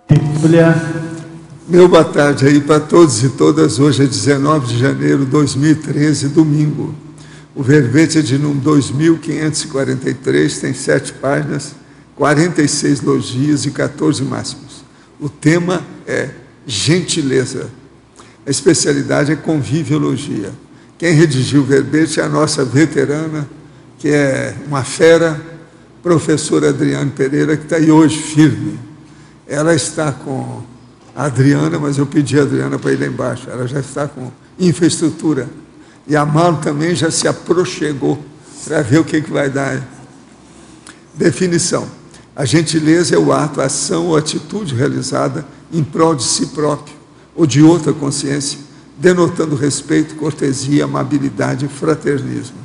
Bíblia. Meu boa tarde aí para todos e todas. Hoje é 19 de janeiro de 2013, domingo. O verbete é de número 2543, tem 7 páginas, 46 logias e 14 máximos. O tema é gentileza. A especialidade é conviviologia. Quem redigiu o verbete é a nossa veterana, que é uma fera, professora Adriane Pereira, que está aí hoje firme. Ela está com a Adriana, mas eu pedi a Adriana para ir lá embaixo. Ela já está com infraestrutura. E a Mauro também já se aproximou para ver o que vai dar. Definição. A gentileza é o ato, a ação ou atitude realizada em prol de si próprio ou de outra consciência, denotando respeito, cortesia, amabilidade e fraternismo.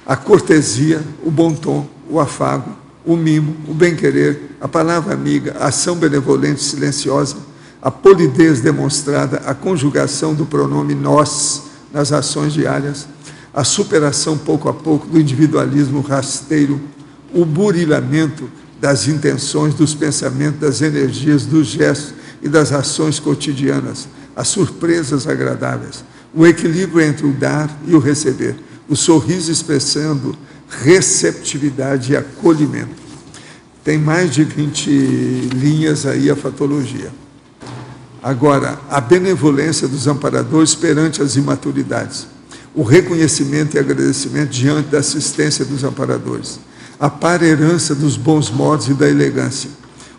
A cortesia, o bom tom, o afago, o mimo, o bem-querer, a palavra amiga, a ação benevolente silenciosa, a polidez demonstrada, a conjugação do pronome nós nas ações diárias, a superação pouco a pouco do individualismo rasteiro, o burilhamento das intenções, dos pensamentos, das energias, dos gestos e das ações cotidianas, as surpresas agradáveis, o equilíbrio entre o dar e o receber, o sorriso expressando receptividade e acolhimento. Tem mais de 20 linhas aí a fatologia. Agora, a benevolência dos amparadores perante as imaturidades, o reconhecimento e agradecimento diante da assistência dos amparadores, a parerança dos bons modos e da elegância,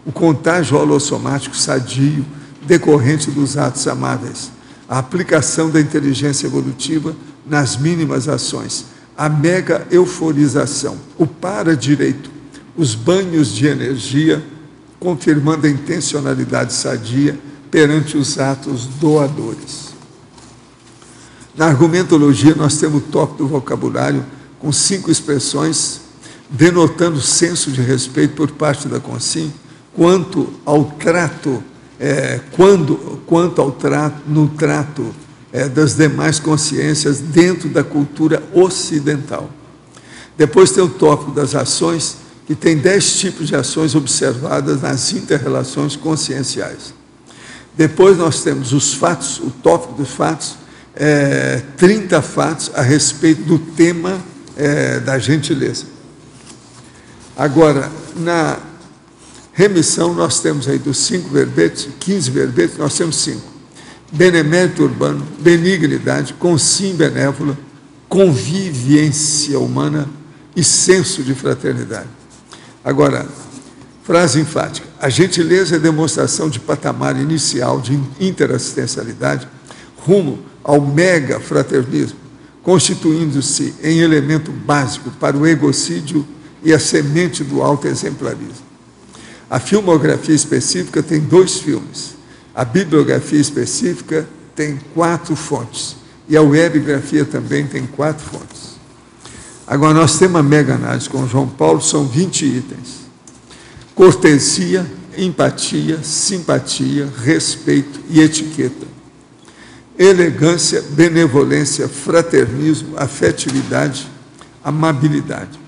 o contágio holossomático sadio decorrente dos atos amáveis, a aplicação da inteligência evolutiva nas mínimas ações, a mega euforização, o para-direito, os banhos de energia, confirmando a intencionalidade sadia perante os atos doadores. Na argumentologia, nós temos o tópico do vocabulário com 5 expressões, denotando senso de respeito por parte da Consim, quanto ao trato, no trato das demais consciências dentro da cultura ocidental. Depois tem o tópico das ações, que tem 10 tipos de ações observadas nas inter-relações conscienciais. Depois nós temos os fatos, o tópico dos fatos, 30 fatos a respeito do tema da gentileza. Agora, na remissão, nós temos aí dos 5 verbetes, 15 verbetes, nós temos 5. Benemérito urbano, benignidade, consim benévola, convivência humana e senso de fraternidade. Agora, frase enfática. A gentileza é demonstração de patamar inicial de interassistencialidade rumo ao mega fraternismo, constituindo-se em elemento básico para o egocídio e a semente do autoexemplarismo. A filmografia específica tem 2 filmes. A bibliografia específica tem 4 fontes. E a webgrafia também tem 4 fontes. Agora, nós temos uma mega análise com João Paulo, são 20 itens. Cortesia, empatia, simpatia, respeito e etiqueta. Elegância, benevolência, fraternismo, afetividade, amabilidade.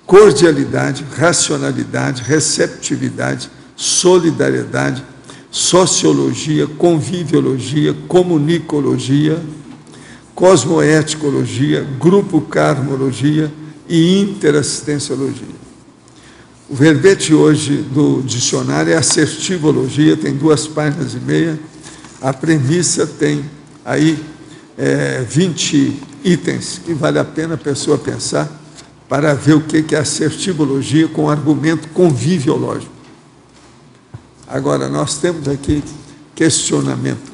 Cordialidade, racionalidade, receptividade, solidariedade, sociologia, conviviologia, comunicologia, cosmoeticologia, grupo-karmologia e interassistenciologia. O verbete hoje do dicionário é assertivologia, tem 2 páginas e meia. A premissa tem aí 20 itens que vale a pena a pessoa pensar para ver o que é assertivologia com argumento conviviológico. Agora, nós temos aqui questionamento.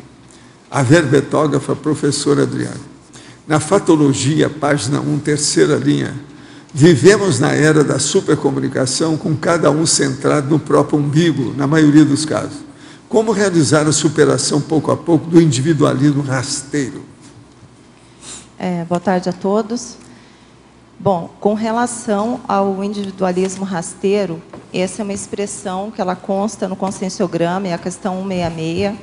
A verbetógrafa, professora Adriana. Na fatologia, página 1, 3ª linha, vivemos na era da supercomunicação com cada um centrado no próprio umbigo, na maioria dos casos. Como realizar a superação, pouco a pouco, do individualismo rasteiro? Boa tarde a todos. Bom, com relação ao individualismo rasteiro, essa é uma expressão que ela consta no conscienciograma, é a questão 166,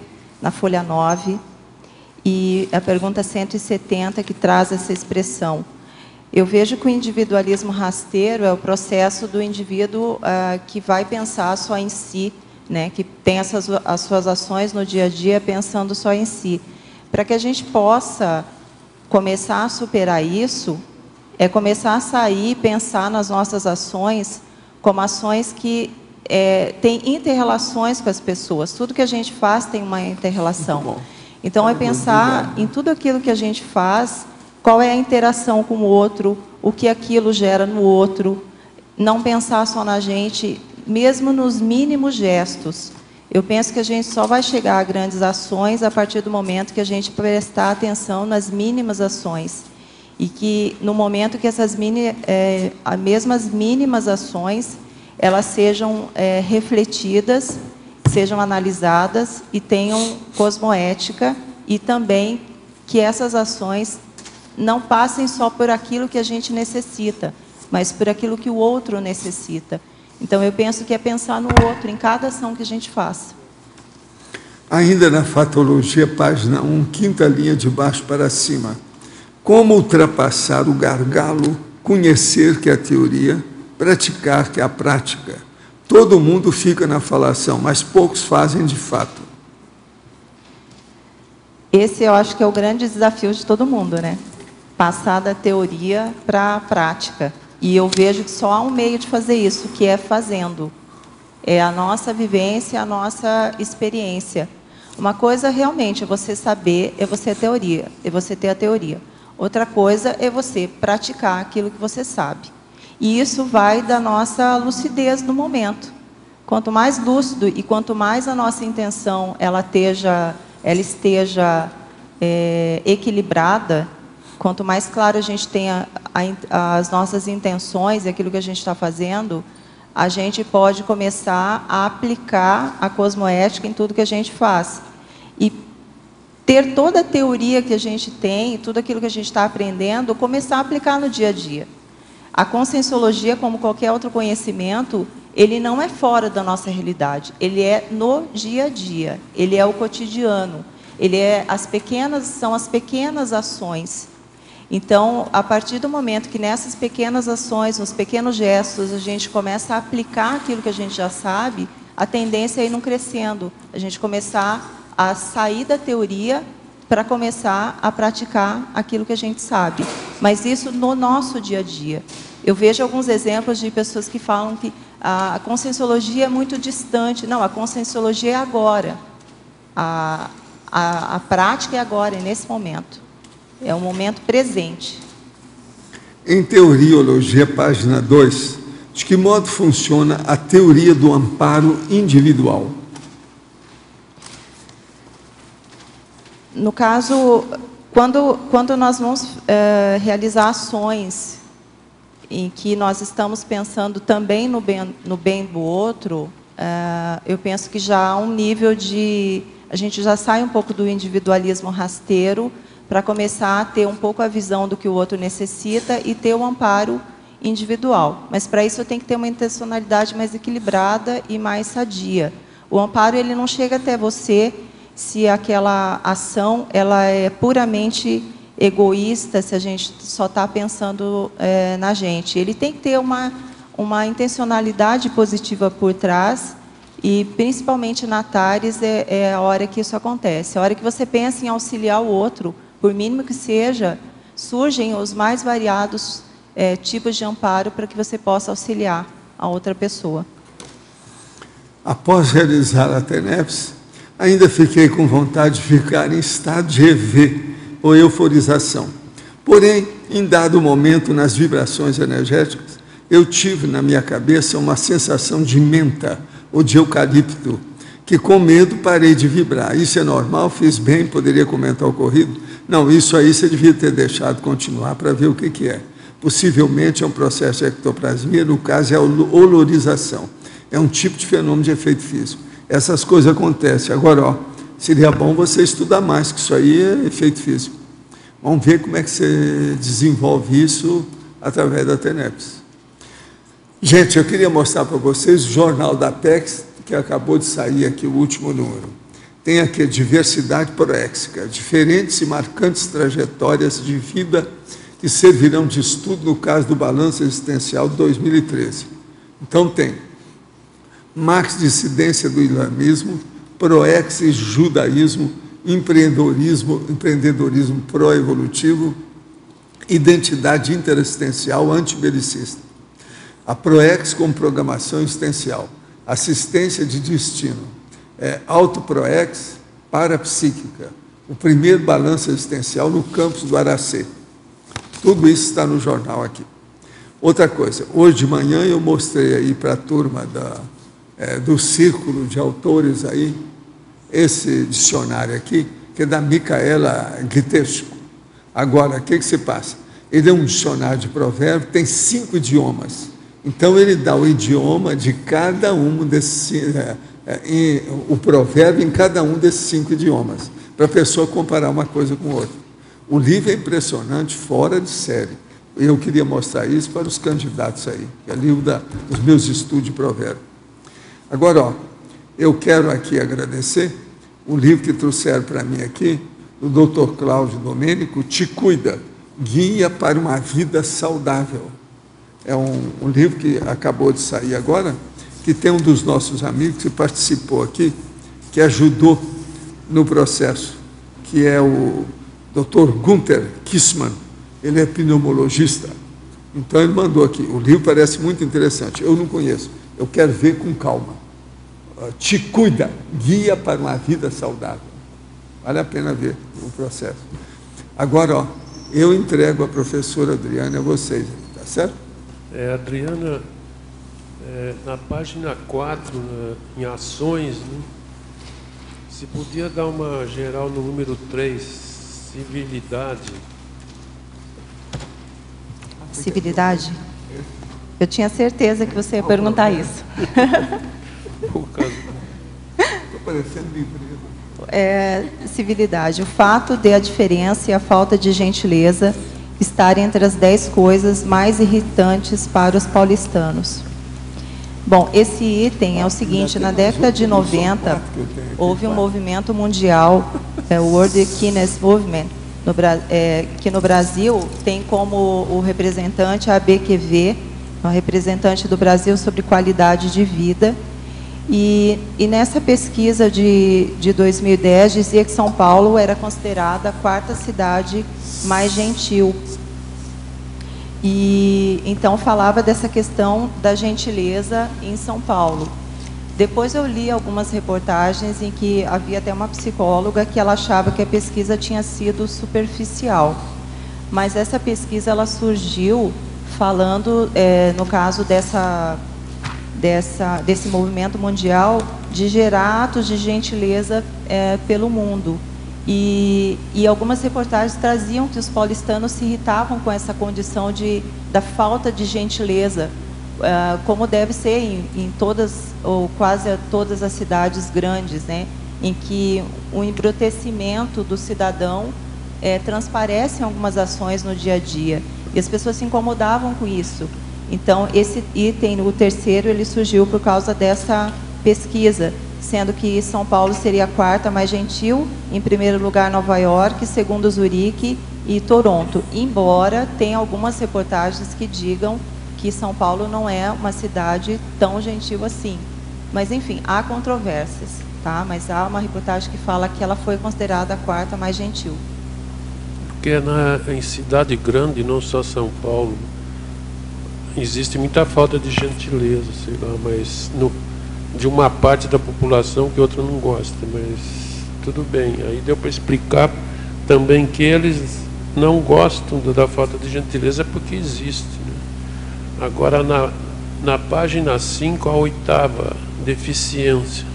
na folha 9, e a pergunta 170 que traz essa expressão. Eu vejo que o individualismo rasteiro é o processo do indivíduo que vai pensar só em si, né, que tem as suas ações no dia a dia pensando só em si. Para que a gente possa começar a superar isso, é começar a sair e pensar nas nossas ações como ações que têm inter-relações com as pessoas. Tudo que a gente faz tem uma inter-relação. Então, é pensar em tudo aquilo que a gente faz, qual é a interação com o outro, o que aquilo gera no outro, não pensar só na gente, mesmo nos mínimos gestos. Eu penso que a gente só vai chegar a grandes ações a partir do momento que a gente prestar atenção nas mínimas ações. E que, no momento que essas mesmas mínimas ações, elas sejam refletidas, sejam analisadas e tenham cosmoética, e também que essas ações não passem só por aquilo que a gente necessita, mas por aquilo que o outro necessita. Então, eu penso que é pensar no outro, em cada ação que a gente faça. Ainda na Fatologia, página 1, quinta linha de baixo para cima. Como ultrapassar o gargalo, conhecer que é a teoria, praticar que é a prática. Todo mundo fica na falação, mas poucos fazem de fato. Esse eu acho que é o grande desafio de todo mundo, né? Passar da teoria para a prática. E eu vejo que só há um meio de fazer isso, que é fazendo. É a nossa vivência, a nossa experiência. Uma coisa realmente é você saber, é você ter teoria, é você ter a teoria. Outra coisa é você praticar aquilo que você sabe. E isso vai da nossa lucidez no momento. Quanto mais lúcido e quanto mais a nossa intenção ela esteja equilibrada, quanto mais claro a gente tenha as nossas intenções e aquilo que a gente está fazendo, a gente pode começar a aplicar a cosmoética em tudo que a gente faz. E ter toda a teoria que a gente tem, tudo aquilo que a gente está aprendendo, começar a aplicar no dia a dia. A conscienciologia, como qualquer outro conhecimento, ele não é fora da nossa realidade, ele é no dia a dia, ele é o cotidiano, são as pequenas ações. Então, a partir do momento que nessas pequenas ações, nos pequenos gestos, a gente começa a aplicar aquilo que a gente já sabe, a tendência é ir não crescendo, a gente começar a sair da teoria para começar a praticar aquilo que a gente sabe. Mas isso no nosso dia a dia. Eu vejo alguns exemplos de pessoas que falam que a conscienciologia é muito distante. Não, a conscienciologia é agora. A prática é agora, é nesse momento. É um momento presente. Em Teoriologia, página 2, de que modo funciona a teoria do amparo individual? No caso, quando nós vamos realizar ações em que nós estamos pensando também no bem do outro, eu penso que já há um nível de... A gente já sai um pouco do individualismo rasteiro para começar a ter um pouco a visão do que o outro necessita e ter o amparo individual. Mas para isso eu tenho que ter uma intencionalidade mais equilibrada e mais sadia. O amparo ele não chega até você se aquela ação ela é puramente egoísta, se a gente só está pensando na gente. Ele tem que ter uma intencionalidade positiva por trás, e principalmente na TARES é a hora que isso acontece. A hora que você pensa em auxiliar o outro, por mínimo que seja, surgem os mais variados tipos de amparo para que você possa auxiliar a outra pessoa. Após realizar a TENEPS, ainda fiquei com vontade de ficar em estado de EV, ou euforização. Porém, em dado momento, nas vibrações energéticas, eu tive na minha cabeça uma sensação de menta, ou de eucalipto, que com medo parei de vibrar. Isso é normal? Fiz bem? Poderia comentar o ocorrido? Não, isso aí você devia ter deixado continuar para ver o que é. Possivelmente é um processo de ectoplasmia, no caso é a olorização. É um tipo de fenômeno de efeito físico. Essas coisas acontecem. Agora, seria bom você estudar mais, que isso aí é efeito físico. Vamos ver como é que você desenvolve isso através da TENEPS. Gente, eu queria mostrar para vocês o jornal da Apex, que acabou de sair aqui, o último número. Tem aqui a diversidade proéxica, diferentes e marcantes trajetórias de vida que servirão de estudo no caso do balanço existencial de 2013. Então tem Marx, dissidência do islamismo, Proex, judaísmo, empreendedorismo pró-evolutivo, identidade interassistencial antibelicista. A Proex com programação existencial, assistência de destino, Autoproex parapsíquica, o primeiro balanço existencial no campus do Aracê. Tudo isso está no jornal aqui. Outra coisa, hoje de manhã eu mostrei aí para a turma do círculo de autores aí, esse dicionário aqui, que é da Micaela Gritesco. Agora, o que se passa? Ele é um dicionário de provérbios, tem 5 idiomas. Então, ele dá o idioma de cada um desses, o provérbio em cada um desses 5 idiomas, para a pessoa comparar uma coisa com outra. O livro é impressionante, fora de série. Eu queria mostrar isso para os candidatos aí, que é livro dos meus estudos de provérbio. Agora, ó, eu quero aqui agradecer o livro que trouxeram para mim aqui, do Dr. Cláudio Domênico, Te Cuida, Guia para uma Vida Saudável. É um livro que acabou de sair agora, que tem um dos nossos amigos que participou aqui, que ajudou no processo, que é o Dr. Gunther Kissmann. Ele é pneumologista. Então, ele mandou aqui. O livro parece muito interessante. Eu não conheço. Eu quero ver com calma. Te Cuida, Guia para uma Vida Saudável. Vale a pena ver o processo. Agora, ó, eu entrego a professora Adriana a vocês, tá certo? Adriana, na página 4, em ações, né, se podia dar uma geral no número 3, civilidade. Civilidade? Eu tinha certeza que você ia perguntar isso. Estou parecendo livreiro. Civilidade. O fato de a diferença e a falta de gentileza estarem entre as 10 coisas mais irritantes para os paulistanos. Bom, esse item é o seguinte: na década de 90, houve um movimento mundial, o World Kindness Movement, que no Brasil tem como o representante a ABQV, uma representante do Brasil sobre qualidade de vida. E nessa pesquisa de 2010, dizia que São Paulo era considerada a 4ª cidade mais gentil. E então falava dessa questão da gentileza em São Paulo. Depois eu li algumas reportagens em que havia até uma psicóloga que ela achava que a pesquisa tinha sido superficial. Mas essa pesquisa ela surgiu falando, no caso desse movimento mundial, de gerar atos de gentileza pelo mundo. E algumas reportagens traziam que os paulistanos se irritavam com essa condição da falta de gentileza, como deve ser em todas, ou quase todas as cidades grandes, né, em que o embrutecimento do cidadão transparece em algumas ações no dia a dia. E as pessoas se incomodavam com isso. Então, esse item, o terceiro, ele surgiu por causa dessa pesquisa, sendo que São Paulo seria a 4ª mais gentil, em primeiro lugar Nova York, segundo Zurique e Toronto, embora tenha algumas reportagens que digam que São Paulo não é uma cidade tão gentil assim. Mas, enfim, há controvérsias, tá? Mas há uma reportagem que fala que ela foi considerada a 4ª mais gentil. Porque em cidade grande, não só São Paulo, existe muita falta de gentileza, sei lá, mas de uma parte da população que outra não gosta, mas tudo bem. Aí deu para explicar também que eles não gostam da falta de gentileza porque existe, né? Agora, na página 5, a 8ª, deficiência.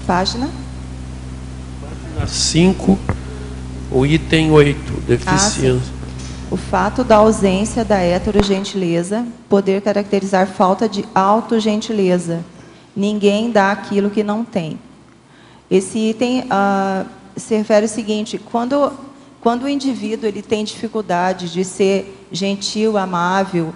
Página? Página 5, o item 8, deficiência. O fato da ausência da heterogentileza poder caracterizar falta de autogentileza. Ninguém dá aquilo que não tem. Esse item se refere ao seguinte: quando o indivíduo ele tem dificuldade de ser gentil, amável,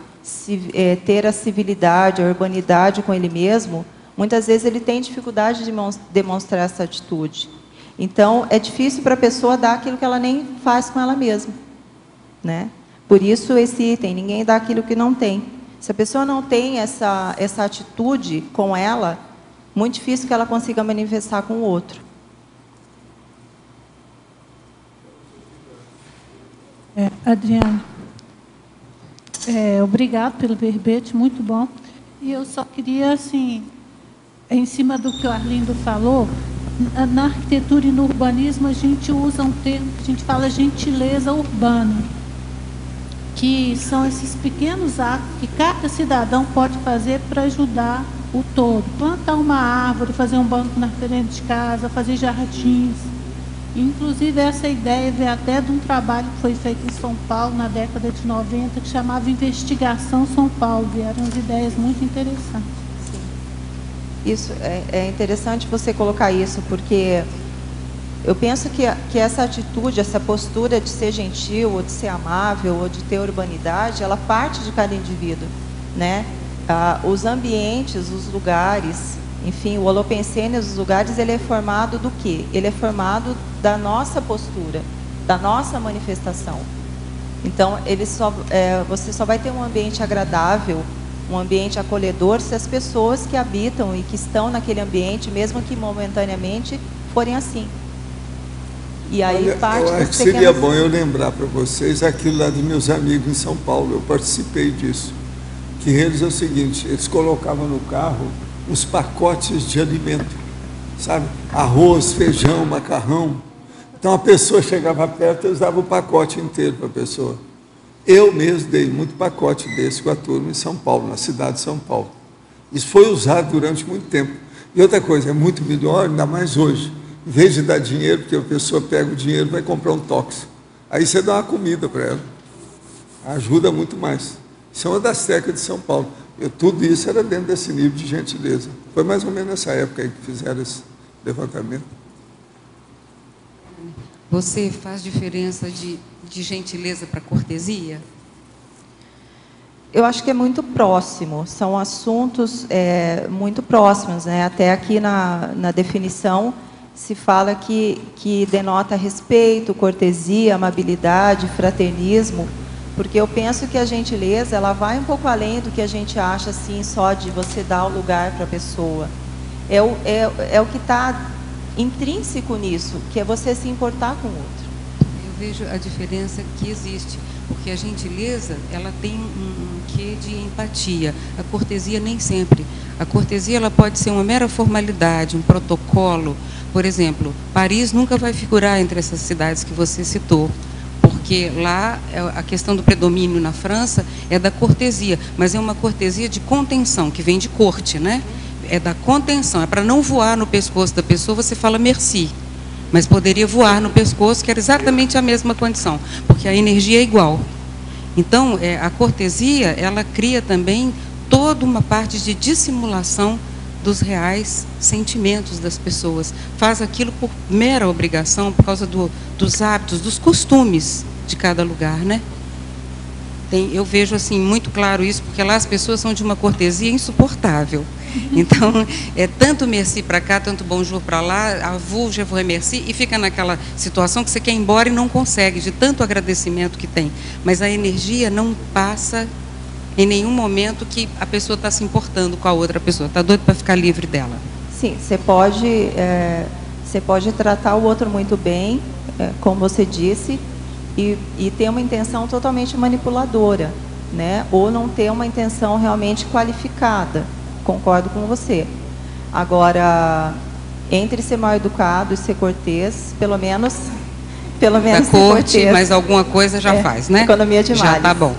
ter a civilidade, a urbanidade com ele mesmo, muitas vezes ele tem dificuldade de demonstrar essa atitude. Então, é difícil para a pessoa dar aquilo que ela nem faz com ela mesma, né? Por isso esse item: ninguém dá aquilo que não tem. Se a pessoa não tem essa atitude com ela, muito difícil que ela consiga manifestar com o outro. Adriane, obrigado pelo verbete, muito bom. E eu só queria, assim, em cima do que o Arlindo falou, na arquitetura e no urbanismo a gente usa um termo, a gente fala gentileza urbana, que são esses pequenos atos que cada cidadão pode fazer para ajudar o todo. Plantar uma árvore, fazer um banco na frente de casa, fazer jardins. Inclusive, essa ideia veio até de um trabalho que foi feito em São Paulo, na década de 90, que chamava Investigação São Paulo. Vieram as ideias muito interessantes. Sim. Isso, é interessante você colocar isso, porque eu penso que essa atitude, essa postura de ser gentil, ou de ser amável, ou de ter urbanidade, ela parte de cada indivíduo, né? Os ambientes, os lugares, enfim, o Holopensene, os lugares, ele é formado do quê? Ele é formado da nossa postura, da nossa manifestação. Então, você só vai ter um ambiente agradável, um ambiente acolhedor, se as pessoas que habitam e que estão naquele ambiente, mesmo que momentaneamente, forem assim. E aí, parte eu acho que seria bom eu lembrar para vocês aquilo lá dos meus amigos em São Paulo, eu participei disso, que eles é o seguinte, eles colocavam no carro os pacotes de alimento, sabe? Arroz, feijão, macarrão. Então a pessoa chegava perto e usava o pacote inteiro para a pessoa. Eu mesmo dei muito pacote desse com a turma em São Paulo, na cidade de São Paulo. Isso foi usado durante muito tempo. E outra coisa, é muito melhor, ainda mais hoje, em vez de dar dinheiro, porque a pessoa pega o dinheiro e vai comprar um tóxico. Aí você dá uma comida para ela. Ajuda muito mais. Isso é uma das técnicas de São Paulo. Tudo isso era dentro desse nível de gentileza. Foi mais ou menos nessa época aí que fizeram esse levantamento. Você faz diferença de gentileza para cortesia? Eu acho que é muito próximo, são assuntos muito próximos, né? Até aqui na definição se fala que denota respeito, cortesia, amabilidade, fraternismo, porque eu penso que a gentileza, ela vai um pouco além do que a gente acha, assim, só de você dar o lugar para a pessoa. É o que está intrínseco nisso, que é você se importar com o outro. Eu vejo a diferença que existe, porque a gentileza, ela tem um quê de empatia. A cortesia nem sempre. A cortesia, ela pode ser uma mera formalidade, um protocolo. Por exemplo, Paris nunca vai figurar entre essas cidades que você citou, porque lá a questão do predomínio na França é da cortesia, mas é uma cortesia de contenção, que vem de corte, né? É da contenção, é para não voar no pescoço da pessoa, você fala merci, mas poderia voar no pescoço, que era exatamente a mesma condição, porque a energia é igual. Então, a cortesia, ela cria também toda uma parte de dissimulação dos reais sentimentos das pessoas. Faz aquilo por mera obrigação, por causa dos hábitos, dos costumes de cada lugar, né? Eu vejo assim muito claro isso, porque lá as pessoas são de uma cortesia insuportável. Então, é tanto merci para cá, tanto bonjour para lá, à vous, je vous remercie, e fica naquela situação que você quer ir embora e não consegue, de tanto agradecimento que tem. Mas a energia não passa em nenhum momento que a pessoa está se importando com a outra pessoa, está doido para ficar livre dela. Sim, você pode tratar o outro muito bem, como você disse, e ter uma intenção totalmente manipuladora, né? Ou não ter uma intenção realmente qualificada. Concordo com você. Agora, entre ser mal educado e ser cortês, pelo menos da corte, mas alguma coisa já faz, né? Economia de males. Já tá bom.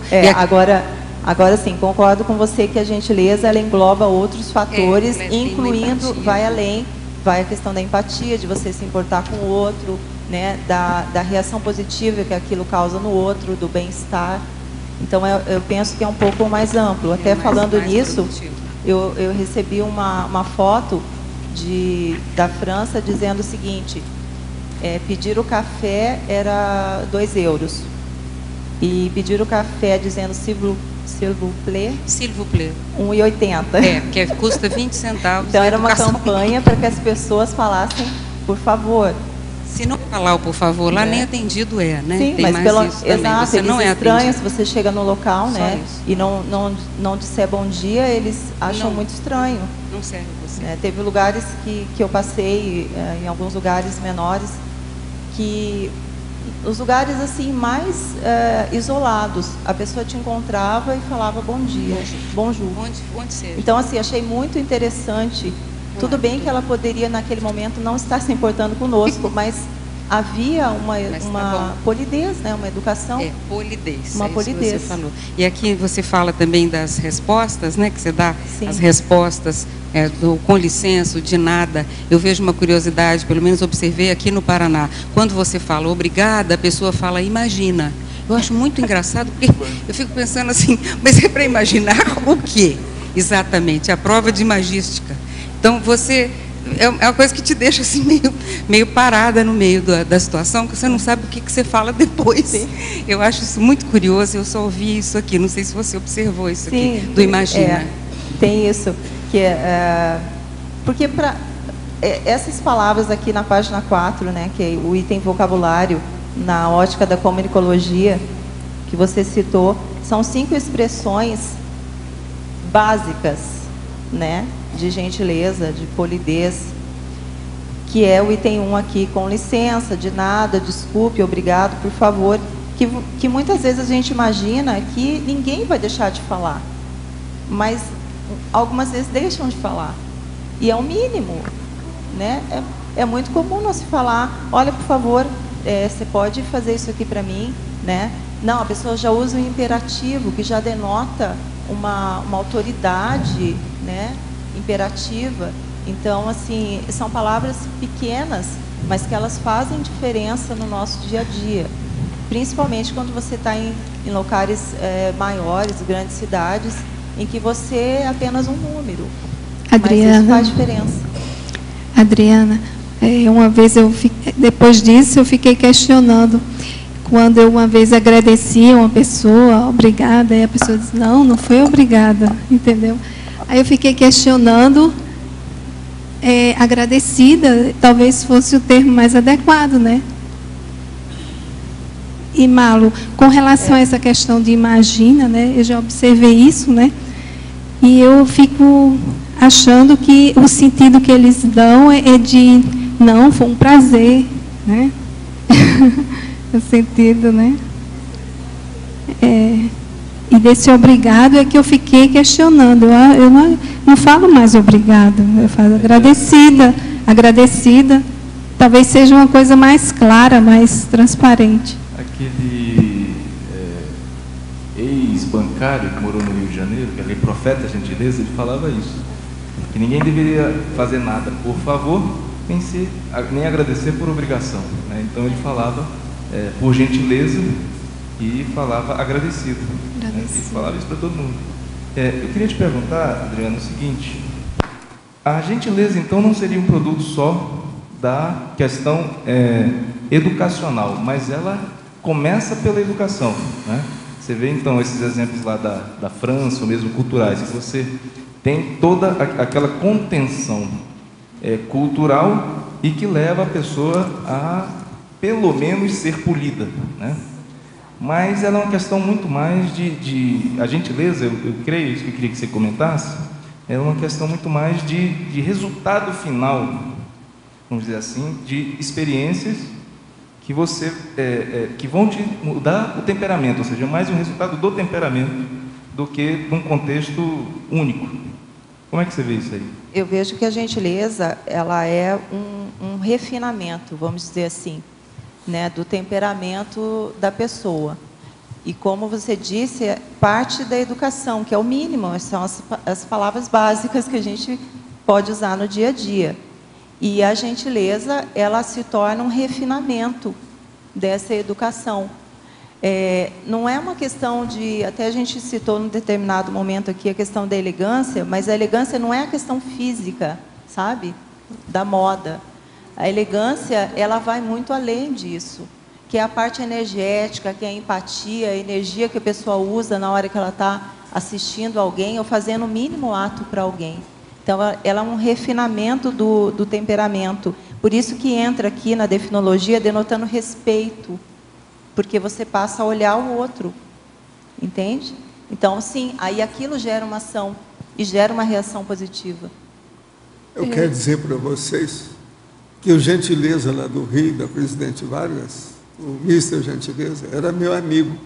Agora sim, concordo com você que a gentileza, ela engloba outros fatores, incluindo, vai além, vai a questão da empatia, de você se importar com o outro, né? Da reação positiva que aquilo causa no outro, do bem-estar. Então, eu penso que é um pouco mais amplo. Até falando nisso, eu recebi uma foto da França dizendo o seguinte: pedir o café era 2 euros. E pedir o café dizendo s'il vous plaît, 1,80. Porque custa 20 centavos. Então, era uma campanha para que as pessoas falassem, por favor. Se não falar o por favor, lá nem atendido é, né? Sim, tem mas mais pelo isso também. exato, Você eles não é estranham atendido. se você chega no local, Só né? isso. E não disser bom dia, eles acham Não. muito estranho. Não serve você. Né? Teve lugares que eu passei, em alguns lugares menores, que os lugares assim mais isolados, a pessoa te encontrava e falava bom dia, bonjour. Onde seja. Então, assim, achei muito interessante. Tudo bem que ela poderia, naquele momento, não estar se importando conosco, mas havia uma polidez, né? Uma educação. É, polidez. Uma é isso polidez. que você falou. E aqui você fala também das respostas, né? Que você dá Sim. as respostas do com licença, de nada. Eu vejo uma curiosidade, pelo menos observei aqui no Paraná. Quando você fala obrigada, a pessoa fala imagina. Eu acho muito engraçado, porque eu fico pensando assim, mas é para imaginar o quê? Exatamente, a prova de imagística. Então, você... É uma coisa que te deixa assim meio parada no meio da situação, que você não sabe o que você fala depois. Sim. Eu acho isso muito curioso, eu só ouvi isso aqui, não sei se você observou isso aqui, do imagina. Tem isso, porque essas palavras aqui na página 4, né, que é o item vocabulário, na ótica da comunicologia, que você citou, são 5 expressões básicas, né, de gentileza, de polidez, que é o item 1 aqui, com licença, de nada, desculpe, obrigado, por favor, que muitas vezes a gente imagina que ninguém vai deixar de falar, mas algumas vezes deixam de falar, e é o mínimo, né? É muito comum não se falar, olha, por favor, você pode fazer isso aqui para mim, né? Não, a pessoa já usa o imperativo, que já denota uma autoridade, né, imperativa. Então, assim, são palavras pequenas, mas que elas fazem diferença no nosso dia a dia. Principalmente quando você está em locais maiores, grandes cidades, em que você é apenas um número. Adriana, mas isso faz diferença. Adriana, uma vez depois disso eu fiquei questionando. Quando eu uma vez agradeci uma pessoa, obrigada, aí a pessoa disse, não foi obrigada, entendeu? Aí eu fiquei questionando, agradecida, talvez fosse o termo mais adequado, né? E, Malu, com relação a essa questão de imagina, né? Eu já observei isso, né? E eu fico achando que o sentido que eles dão é de, não, foi um prazer, né? O sentido, né? E desse obrigado é que eu fiquei questionando. Eu não falo mais obrigado, eu falo agradecida. Talvez seja uma coisa mais clara, mais transparente. Aquele ex-bancário que morou no Rio de Janeiro, que era profeta gentileza, ele falava isso, que ninguém deveria fazer nada por favor, nem agradecer por obrigação, né? Então ele falava por gentileza e falava agradecido, né? E falava isso para todo mundo. Eu queria te perguntar, Adriana, o seguinte: a gentileza então não seria um produto só da questão educacional, mas ela começa pela educação, né? Você vê então esses exemplos lá da França, ou mesmo culturais, que você tem toda aquela contenção cultural e que leva a pessoa a pelo menos ser polida, né? Mas ela é uma questão muito mais a gentileza, eu creio, isso que eu queria que você comentasse, é uma questão muito mais de resultado final, vamos dizer assim, de experiências que você que vão te mudar o temperamento, ou seja, mais um resultado do temperamento do que num contexto único. Como é que você vê isso aí? Eu vejo que a gentileza, ela é um refinamento, vamos dizer assim, né, do temperamento da pessoa. E como você disse, é parte da educação, que é o mínimo, são as palavras básicas que a gente pode usar no dia a dia. E a gentileza, ela se torna um refinamento dessa educação. Não é uma questão de... Até a gente citou num determinado momento aqui a questão da elegância, mas a elegância não é a questão física, sabe? Da moda. A elegância, ela vai muito além disso, que é a parte energética, que é a empatia, a energia que a pessoa usa na hora que ela está assistindo alguém ou fazendo o mínimo ato para alguém. Então, ela é um refinamento do temperamento. Por isso que entra aqui na definologia denotando respeito, porque você passa a olhar o outro, entende? Então, sim, aí aquilo gera uma ação e gera uma reação positiva. Eu quero dizer para vocês que o Gentileza lá do Rio, da Presidente Vargas, o Mr. Gentileza, era meu amigo.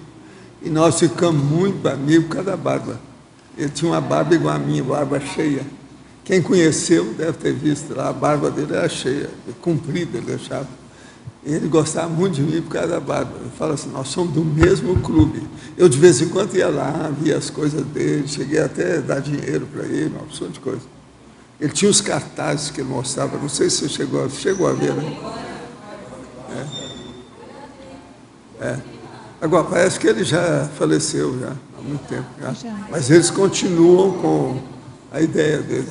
E nós ficamos muito amigos por causa da barba. Ele tinha uma barba igual a minha, barba cheia. Quem conheceu deve ter visto lá, a barba dele era cheia, comprida, ele achava. E ele gostava muito de mim por causa da barba. Ele fala assim, nós somos do mesmo clube. Eu, de vez em quando, ia lá, via as coisas dele, cheguei até a dar dinheiro para ele, uma opção de coisa. Ele tinha os cartazes que ele mostrava, não sei se você chegou a ver, né? Agora, parece que ele já faleceu já, há muito tempo. Já. Mas eles continuam com a ideia dele.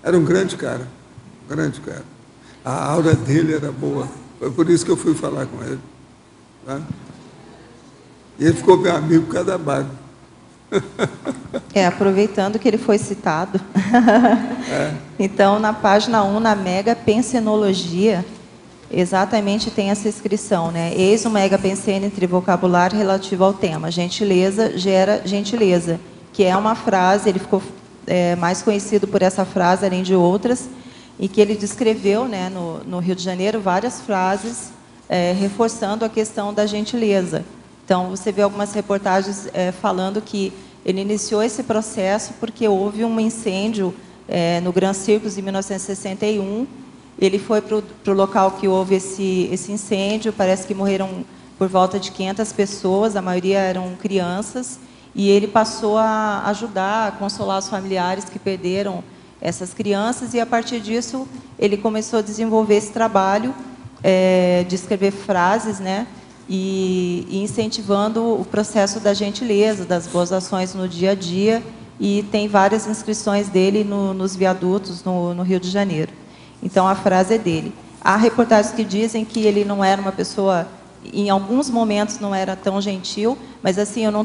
Era um grande cara, grande cara. A aura dele era boa. Foi por isso que eu fui falar com ele. Tá? E ele ficou meu amigo por causa da barba. Aproveitando que ele foi citado. Então, na página 1, na Mega Pensenologia, exatamente tem essa inscrição, né? Eis o Mega Pensene entre vocabulário relativo ao tema. Gentileza gera gentileza, que é uma frase, ele ficou mais conhecido por essa frase, além de outras, e que ele descreveu, né, no Rio de Janeiro, várias frases reforçando a questão da gentileza. Então, você vê algumas reportagens falando que ele iniciou esse processo porque houve um incêndio no Gran Circus em 1961. Ele foi para o local que houve esse incêndio, parece que morreram por volta de 500 pessoas, a maioria eram crianças, e ele passou a ajudar, a consolar os familiares que perderam essas crianças, e a partir disso ele começou a desenvolver esse trabalho de escrever frases, né, e incentivando o processo da gentileza, das boas ações no dia a dia, e tem várias inscrições dele nos viadutos no Rio de Janeiro. Então, a frase é dele. Há reportagens que dizem que ele não era uma pessoa, em alguns momentos não era tão gentil, mas assim, eu não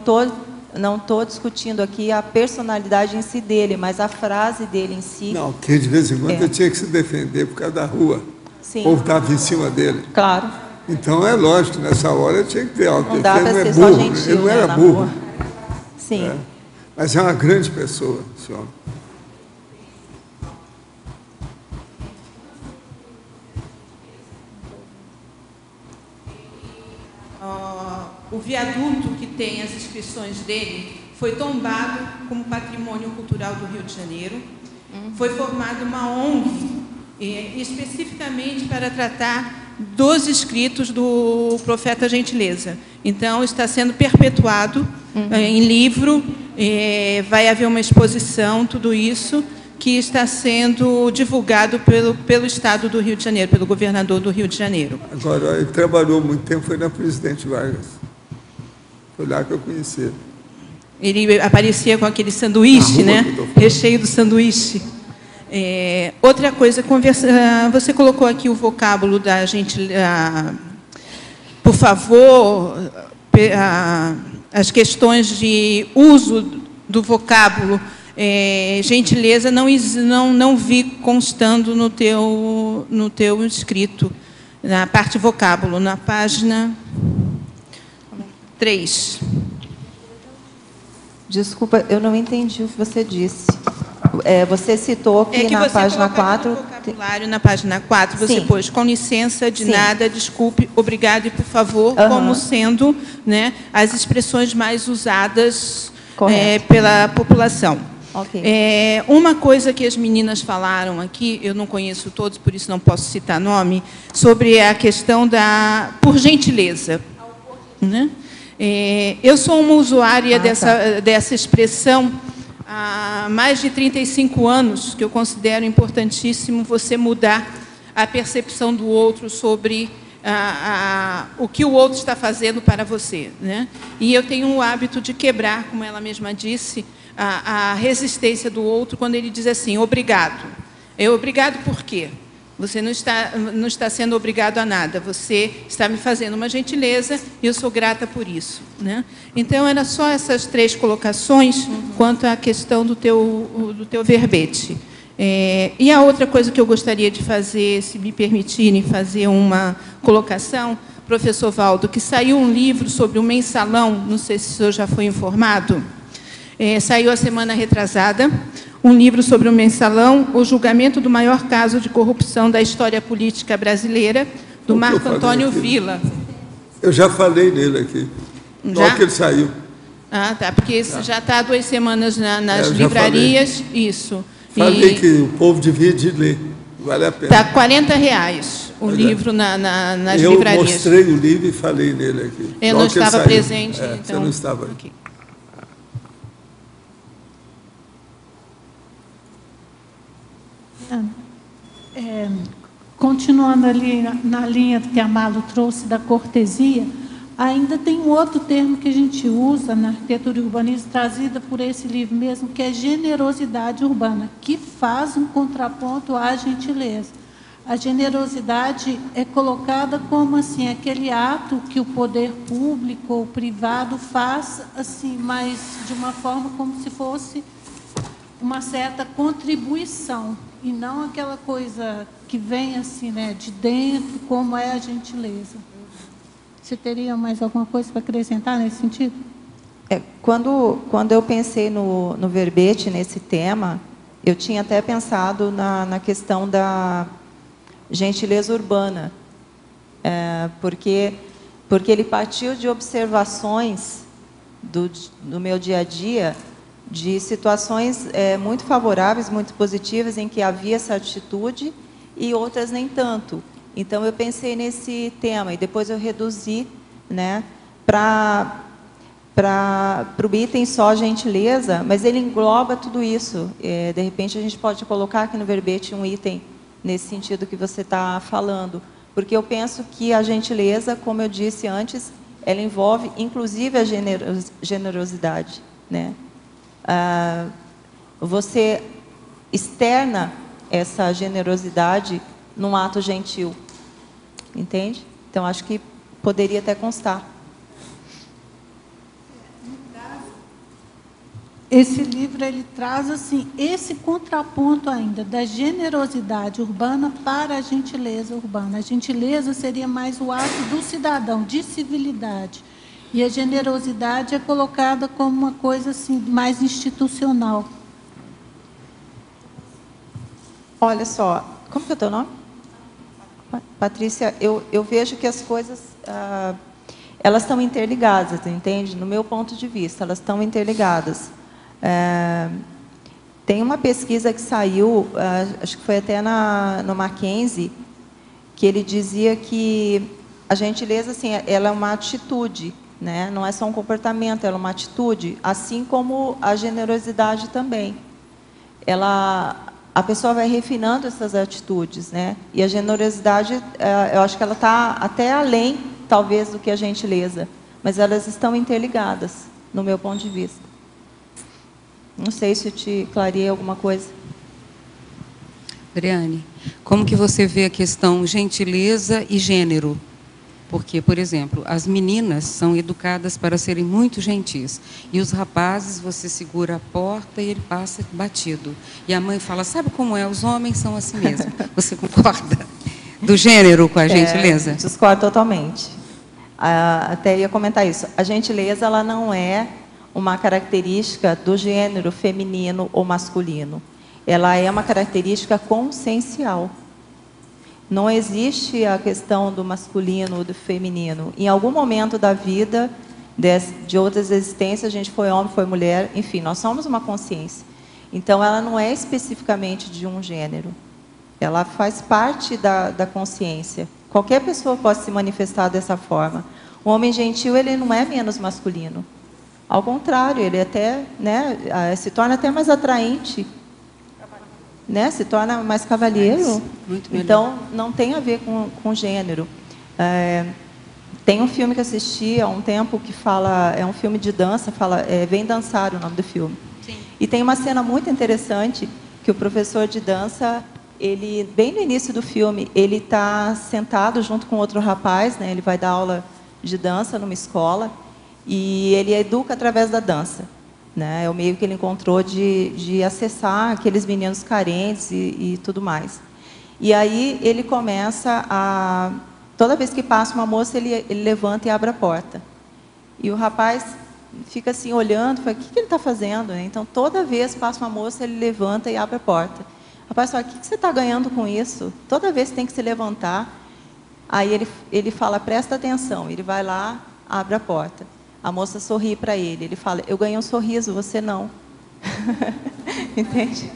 estou discutindo aqui a personalidade em si dele, mas a frase dele em si. Não, porque de vez em quando ele tinha que se defender por causa da rua. Sim. O povo estava em cima dele. Claro. Então, é lógico, nessa hora tinha que ter algo. Não dá para ser burro, só gentil, ele não era na burro. rua. Sim. Mas é uma grande pessoa, esse homem. O viaduto que tem as inscrições dele foi tombado como patrimônio cultural do Rio de Janeiro. Foi formada uma ONG especificamente para tratar dos escritos do profeta Gentileza. Então, está sendo perpetuado em livro, vai haver uma exposição, tudo isso, que está sendo divulgado pelo Estado do Rio de Janeiro, pelo governador do Rio de Janeiro. Agora, ele trabalhou muito tempo, foi na Presidente Vargas. Foi lá que eu conheci ele. Ele aparecia com aquele sanduíche, né? Recheio do sanduíche. Outra coisa, você colocou aqui o vocábulo da gentileza. Por favor, as questões de uso do vocábulo gentileza não vi constando no teu escrito, na parte vocábulo, na página 3. Desculpa, eu não entendi o que você disse. Você citou que na página 4... vocabulário na página 4, você Sim. pôs com licença, de Sim. nada, desculpe, obrigado e por favor, como sendo, né, as expressões mais usadas pela população. Ok. Uma coisa que as meninas falaram aqui, eu não conheço todos, por isso não posso citar nome, sobre a questão da por gentileza. Né? Eu sou uma usuária dessa expressão há mais de 35 anos, que eu considero importantíssimo você mudar a percepção do outro sobre o que o outro está fazendo para você. Né? E eu tenho o hábito de quebrar, como ela mesma disse, a resistência do outro quando ele diz assim, obrigado. Obrigado por quê? Você não está sendo obrigado a nada, você está me fazendo uma gentileza e eu sou grata por isso. Né? Então, era só essas 3 colocações quanto à questão do teu verbete. E a outra coisa que eu gostaria de fazer, se me permitirem fazer uma colocação, professor Valdo, que saiu um livro sobre o mensalão, não sei se o senhor já foi informado, saiu a semana retrasada, um livro sobre o mensalão, o julgamento do maior caso de corrupção da história política brasileira, do Marco Antônio Villa. Eu já falei nele aqui, logo que ele saiu. Ah, tá, porque esse já está há 2 semanas nas livrarias, falei. Isso. Falei que o povo devia de ler, vale a pena. Está R$40 o livro nas livrarias. Eu mostrei o livro e falei nele aqui. Eu não estava presente, então. Você não estava. Okay. Continuando ali na linha que a Malu trouxe da cortesia, ainda tem um outro termo que a gente usa na arquitetura e urbanismo, trazida por esse livro mesmo, que é generosidade urbana, que faz um contraponto à gentileza. A generosidade é colocada como assim, aquele ato que o poder público ou privado faz, assim, mas de uma forma como se fosse uma certa contribuição, e não aquela coisa que vem assim, né, de dentro, como é a gentileza. Você teria mais alguma coisa para acrescentar nesse sentido? Quando eu pensei no verbete, nesse tema, eu tinha até pensado na questão da gentileza urbana, porque ele partiu de observações do meu dia a dia, de situações muito favoráveis, muito positivas, em que havia essa atitude e outras nem tanto. Então, eu pensei nesse tema e depois eu reduzi, né, para o item só gentileza, mas ele engloba tudo isso. De repente, a gente pode colocar aqui no verbete um item nesse sentido que você está falando, porque eu penso que a gentileza, como eu disse antes, ela envolve, inclusive, a generosidade, né? Você externa essa generosidade num ato gentil, entende? Então, acho que poderia até constar. Esse livro, ele traz assim, esse contraponto ainda da generosidade urbana para a gentileza urbana. A gentileza seria mais o ato do cidadão, de civilidade. E a generosidade é colocada como uma coisa assim, mais institucional. Olha só, como que é o teu nome? Patrícia, eu vejo que as coisas, elas estão interligadas, entende? No meu ponto de vista, elas estão interligadas. Tem uma pesquisa que saiu, acho que foi até no Mackenzie, que ele dizia que a gentileza, assim, ela é uma atitude, né? Não é só um comportamento, ela é uma atitude, assim como a generosidade também. A pessoa vai refinando essas atitudes, né? E a generosidade, eu acho que ela está até além, talvez, do que a gentileza, mas elas estão interligadas, no meu ponto de vista. Não sei se eu te clareei alguma coisa. Adriane, como que você vê a questão gentileza e gênero? Porque, por exemplo, as meninas são educadas para serem muito gentis. E os rapazes, você segura a porta e ele passa batido. E a mãe fala, sabe como é? Os homens são assim mesmo. Você concorda? Do gênero com a gentileza? Discordo totalmente. Até ia comentar isso. A gentileza, ela não é uma característica do gênero feminino ou masculino. Ela é uma característica consciencial. Não existe a questão do masculino ou do feminino. Em algum momento da vida, de outras existências, a gente foi homem, foi mulher, enfim, nós somos uma consciência. Então, ela não é especificamente de um gênero. Ela faz parte da consciência. Qualquer pessoa pode se manifestar dessa forma. O homem gentil, ele não é menos masculino. Ao contrário, ele até, né, se torna até mais atraente, né, se torna mais cavalheiro. Então, não tem a ver com gênero. Tem um filme que assisti há um tempo que fala, é um filme de dança, fala, Vem Dançar, o nome do filme. Sim. E tem uma cena muito interessante que o professor de dança, ele, bem no início do filme, ele está sentado junto com outro rapaz, né, ele vai dar aula de dança numa escola, e ele educa através da dança. né? É o meio que ele encontrou de acessar aqueles meninos carentes e tudo mais. E aí ele começa a... Toda vez que passa uma moça, ele levanta e abre a porta. E o rapaz fica assim, olhando, fala, o que ele está fazendo? Então, toda vez que passa uma moça, ele levanta e abre a porta. O rapaz fala, o que você está ganhando com isso? Toda vez tem que se levantar. Aí ele fala, presta atenção. Ele vai lá, abre a porta. A moça sorri para ele. Ele fala, eu ganhei um sorriso, você não. Entende?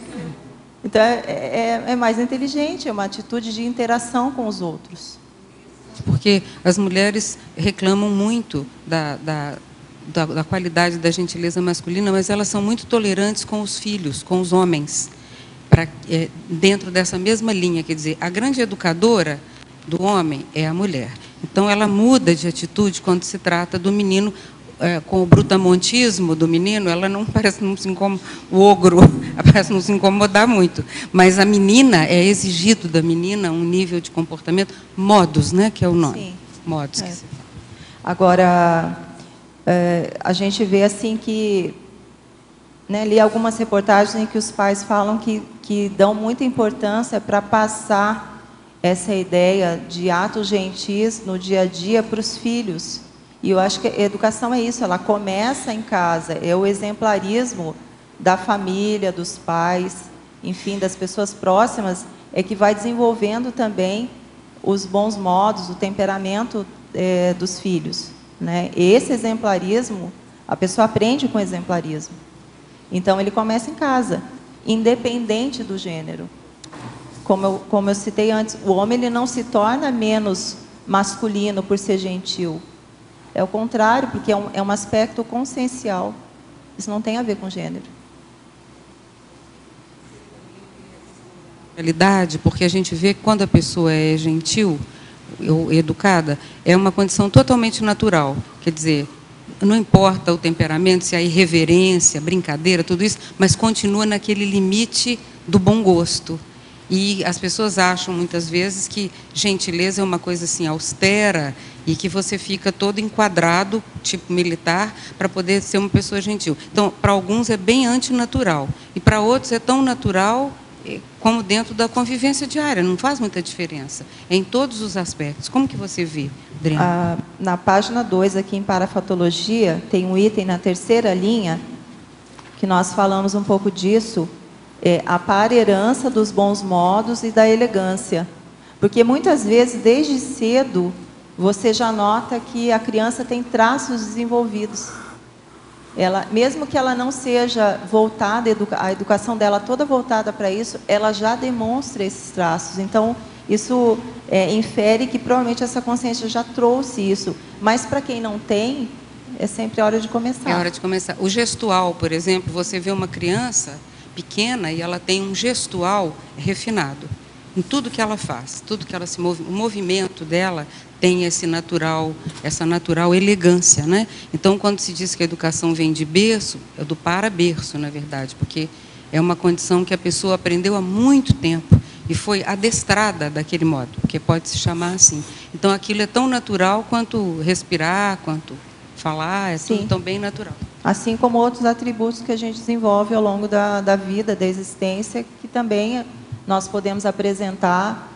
Então, é mais inteligente, é uma atitude de interação com os outros. Porque as mulheres reclamam muito da qualidade da gentileza masculina, mas elas são muito tolerantes com os filhos, com os homens, dentro dessa mesma linha. Quer dizer, a grande educadora do homem é a mulher. Então, ela muda de atitude quando se trata do menino. Com o brutamontismo do menino, ela não parece não se o ogro parece não se incomodar muito, mas a menina, é exigido da menina um nível de comportamento, modos, né, que é o nome. Sim. Modos. Que se fala. Agora, a gente vê assim que, né, li algumas reportagens em que os pais falam que dão muita importância para passar essa ideia de atos gentis no dia a dia para os filhos. E eu acho que a educação é isso, ela começa em casa, é o exemplarismo da família, dos pais, enfim, das pessoas próximas, é que vai desenvolvendo também os bons modos, o temperamento dos filhos, né? Esse exemplarismo, a pessoa aprende com o exemplarismo. Então, ele começa em casa, independente do gênero. Como eu citei antes, o homem ele não se torna menos masculino por ser gentil. É o contrário, porque é um aspecto consciencial. Isso não tem a ver com gênero. Realidade, porque a gente vê que quando a pessoa é gentil ou educada, é uma condição totalmente natural. Quer dizer, não importa o temperamento, se há irreverência, brincadeira, tudo isso, mas continua naquele limite do bom gosto. E as pessoas acham, muitas vezes, que gentileza é uma coisa assim, austera, e que você fica todo enquadrado, tipo militar, para poder ser uma pessoa gentil. Então, para alguns é bem antinatural, e para outros é tão natural como dentro da convivência diária, não faz muita diferença, é em todos os aspectos. Como que você vê, Adriana? Na página 2, aqui em Parafatologia, tem um item na terceira linha, que nós falamos um pouco disso, a parerança dos bons modos e da elegância. Porque muitas vezes, desde cedo, você já nota que a criança tem traços desenvolvidos. Mesmo que ela não seja voltada, a educação dela toda voltada para isso, ela já demonstra esses traços. Então, isso infere que provavelmente essa consciência já trouxe isso. Mas para quem não tem, é sempre hora de começar. É hora de começar. O gestual, por exemplo, você vê uma criança pequena e ela tem um gestual refinado em tudo que ela faz, tudo que ela se move, o movimento dela tem essa natural elegância, né? Então, quando se diz que a educação vem de berço, é do para-berço, na verdade, porque é uma condição que a pessoa aprendeu há muito tempo e foi adestrada daquele modo, que pode se chamar assim. Então, aquilo é tão natural quanto respirar, quanto falar, é tudo tão bem natural. Assim como outros atributos que a gente desenvolve ao longo da vida, da existência, que também nós podemos apresentar,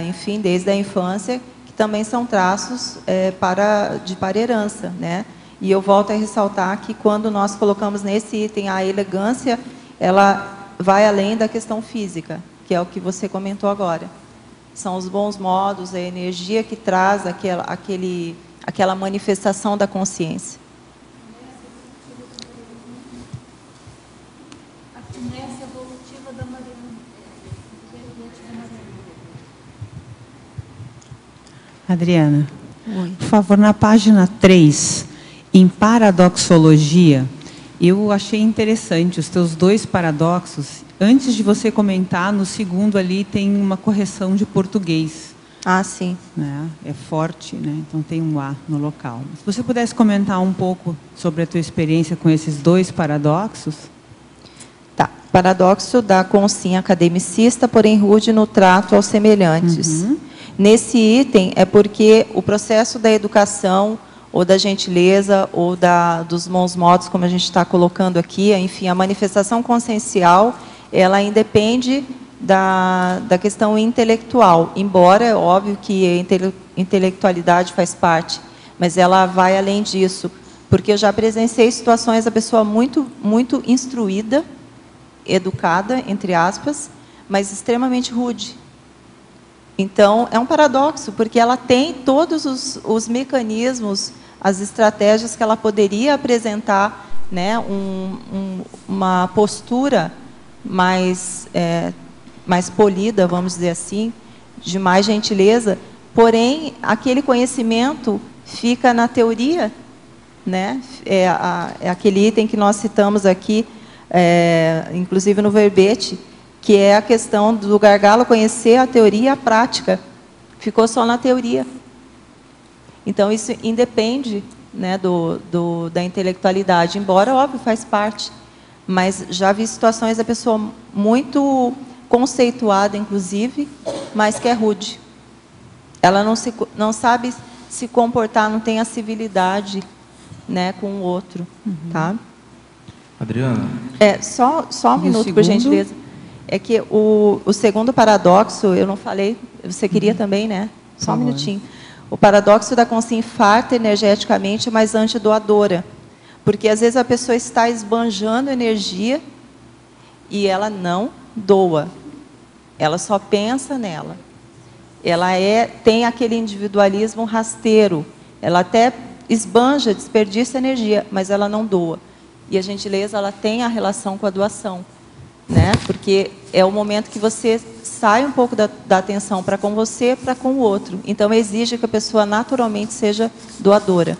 enfim, desde a infância, que também são traços de parerança, né? E eu volto a ressaltar que quando nós colocamos nesse item a elegância, ela vai além da questão física, que é o que você comentou agora. São os bons modos, a energia que traz aquela manifestação da consciência. Adriana, por favor, na página 3, em paradoxologia, eu achei interessante os teus 2 paradoxos. Antes de você comentar, no segundo ali tem uma correção de português. Ah, sim. Né? É forte, né? Então tem um A no local. Se você pudesse comentar um pouco sobre a tua experiência com esses 2 paradoxos. Tá. Paradoxo da consciência academicista, porém rude no trato aos semelhantes. Nesse item é porque o processo da educação, ou da gentileza, ou dos bons modos, como a gente está colocando aqui. Enfim, a manifestação consciencial, ela independe da questão intelectual, embora é óbvio que a intelectualidade faz parte, mas ela vai além disso, porque eu já presenciei situações da pessoa muito, muito instruída, educada, entre aspas, mas extremamente rude. Então, é um paradoxo, porque ela tem todos os mecanismos, as estratégias que ela poderia apresentar, né, uma postura mais polida, vamos dizer assim, de mais gentileza, porém, aquele conhecimento fica na teoria, né? É aquele item que nós citamos aqui, inclusive no verbete, que é a questão do gargalo conhecer a teoria e a prática. Ficou só na teoria. Então, isso independe, né, da intelectualidade, embora, óbvio, faz parte. Mas já vi situações da pessoa muito conceituada, inclusive, mas que é rude. Ela não sabe se comportar, não tem a civilidade, né, com o outro. Tá? Adriana? Só um minuto, por gentileza. É que o segundo paradoxo, eu não falei, você queria também, né? Só um minutinho. O paradoxo da consciência infarta energeticamente, mas antidoadora. Porque, às vezes, a pessoa está esbanjando energia e ela não doa. Ela só pensa nela. Ela tem aquele individualismo rasteiro. Ela até esbanja, desperdiça energia, mas ela não doa. E a gentileza, ela tem a relação com a doação, né? Porque é o momento que você sai um pouco da atenção para com você, para com o outro. Então, exige que a pessoa naturalmente seja doadora.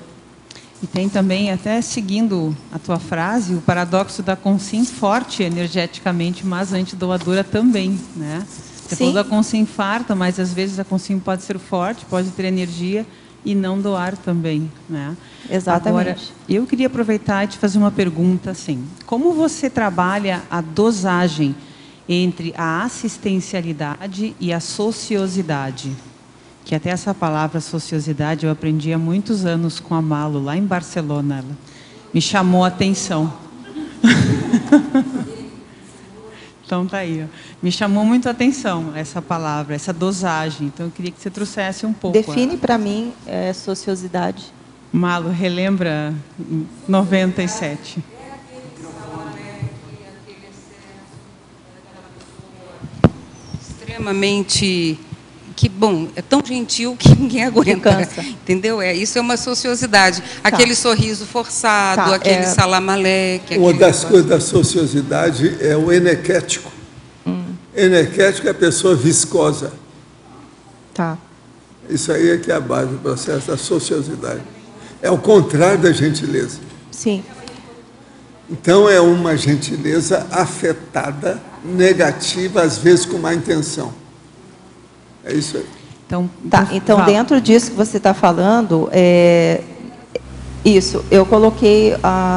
E tem também, até seguindo a tua frase, o paradoxo da consciência forte energeticamente, mas antidoadora também, né? Você falou da consciência infarta, mas às vezes a consciência pode ser forte, pode ter energia e não doar também, né? Exatamente. Agora, eu queria aproveitar e te fazer uma pergunta assim. Como você trabalha a dosagem entre a assistencialidade e a sociosidade? Que até essa palavra sociosidade eu aprendi há muitos anos com a Malo, lá em Barcelona. Ela me chamou a atenção. Então, tá aí. Ó. Me chamou muito a atenção essa palavra, essa dosagem. Então, eu queria que você trouxesse um pouco. Define para mim sociosidade. Malo, relembra 97. Extremamente... Que bom, é tão gentil que ninguém aguenta, entendeu? Isso é uma sociosidade. Aquele sorriso forçado, aquele salamaleque. Uma das coisas da sociosidade é o enequético. Enequético é a pessoa viscosa. Tá. Isso aí é que é a base do processo da sociosidade. É o contrário da gentileza. Sim. Então, é uma gentileza afetada, negativa, às vezes com má intenção. É isso aí. Então, dentro disso que você está falando, isso,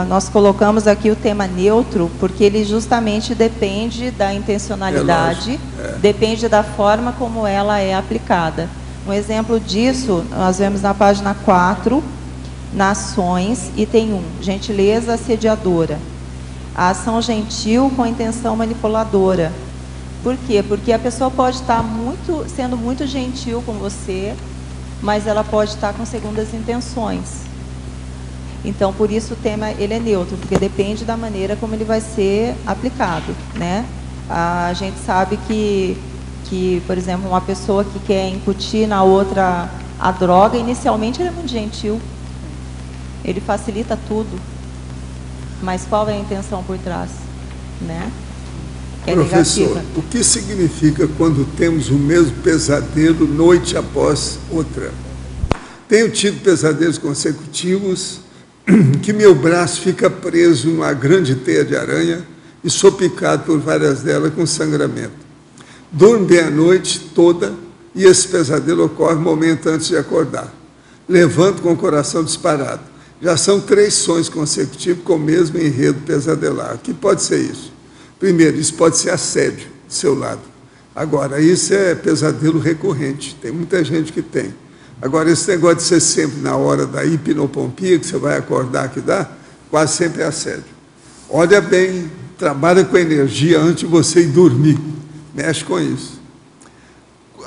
nós colocamos aqui o tema neutro, porque ele justamente depende da intencionalidade, depende da forma como ela é aplicada. Um exemplo disso, nós vemos na página 4, Nações, item 1, gentileza assediadora. A ação gentil com a intenção manipuladora. Por quê? Porque a pessoa pode estar sendo muito gentil com você, mas ela pode estar com segundas intenções. Então, por isso o tema ele é neutro, porque depende da maneira como ele vai ser aplicado, né? A gente sabe que, por exemplo, uma pessoa que quer incutir na outra a droga, inicialmente ele é muito gentil. Ele facilita tudo. Mas qual é a intenção por trás, né? Professor, negativa. O que significa quando temos o mesmo pesadelo noite após outra? Tenho tido pesadelos consecutivos que meu braço fica preso numa grande teia de aranha e sou picado por várias delas com sangramento. Durmo bem a noite toda e esse pesadelo ocorre um momento antes de acordar. Levanto com o coração disparado. Já são 3 sonhos consecutivos com o mesmo enredo pesadelar. O que pode ser isso? Primeiro, isso pode ser assédio do seu lado. Agora, isso é pesadelo recorrente. Tem muita gente que tem. Agora, esse negócio de ser sempre na hora da hipnopompia, que você vai acordar que dá, quase sempre é assédio. Olha bem, trabalha com energia antes de você ir dormir. Mexe com isso.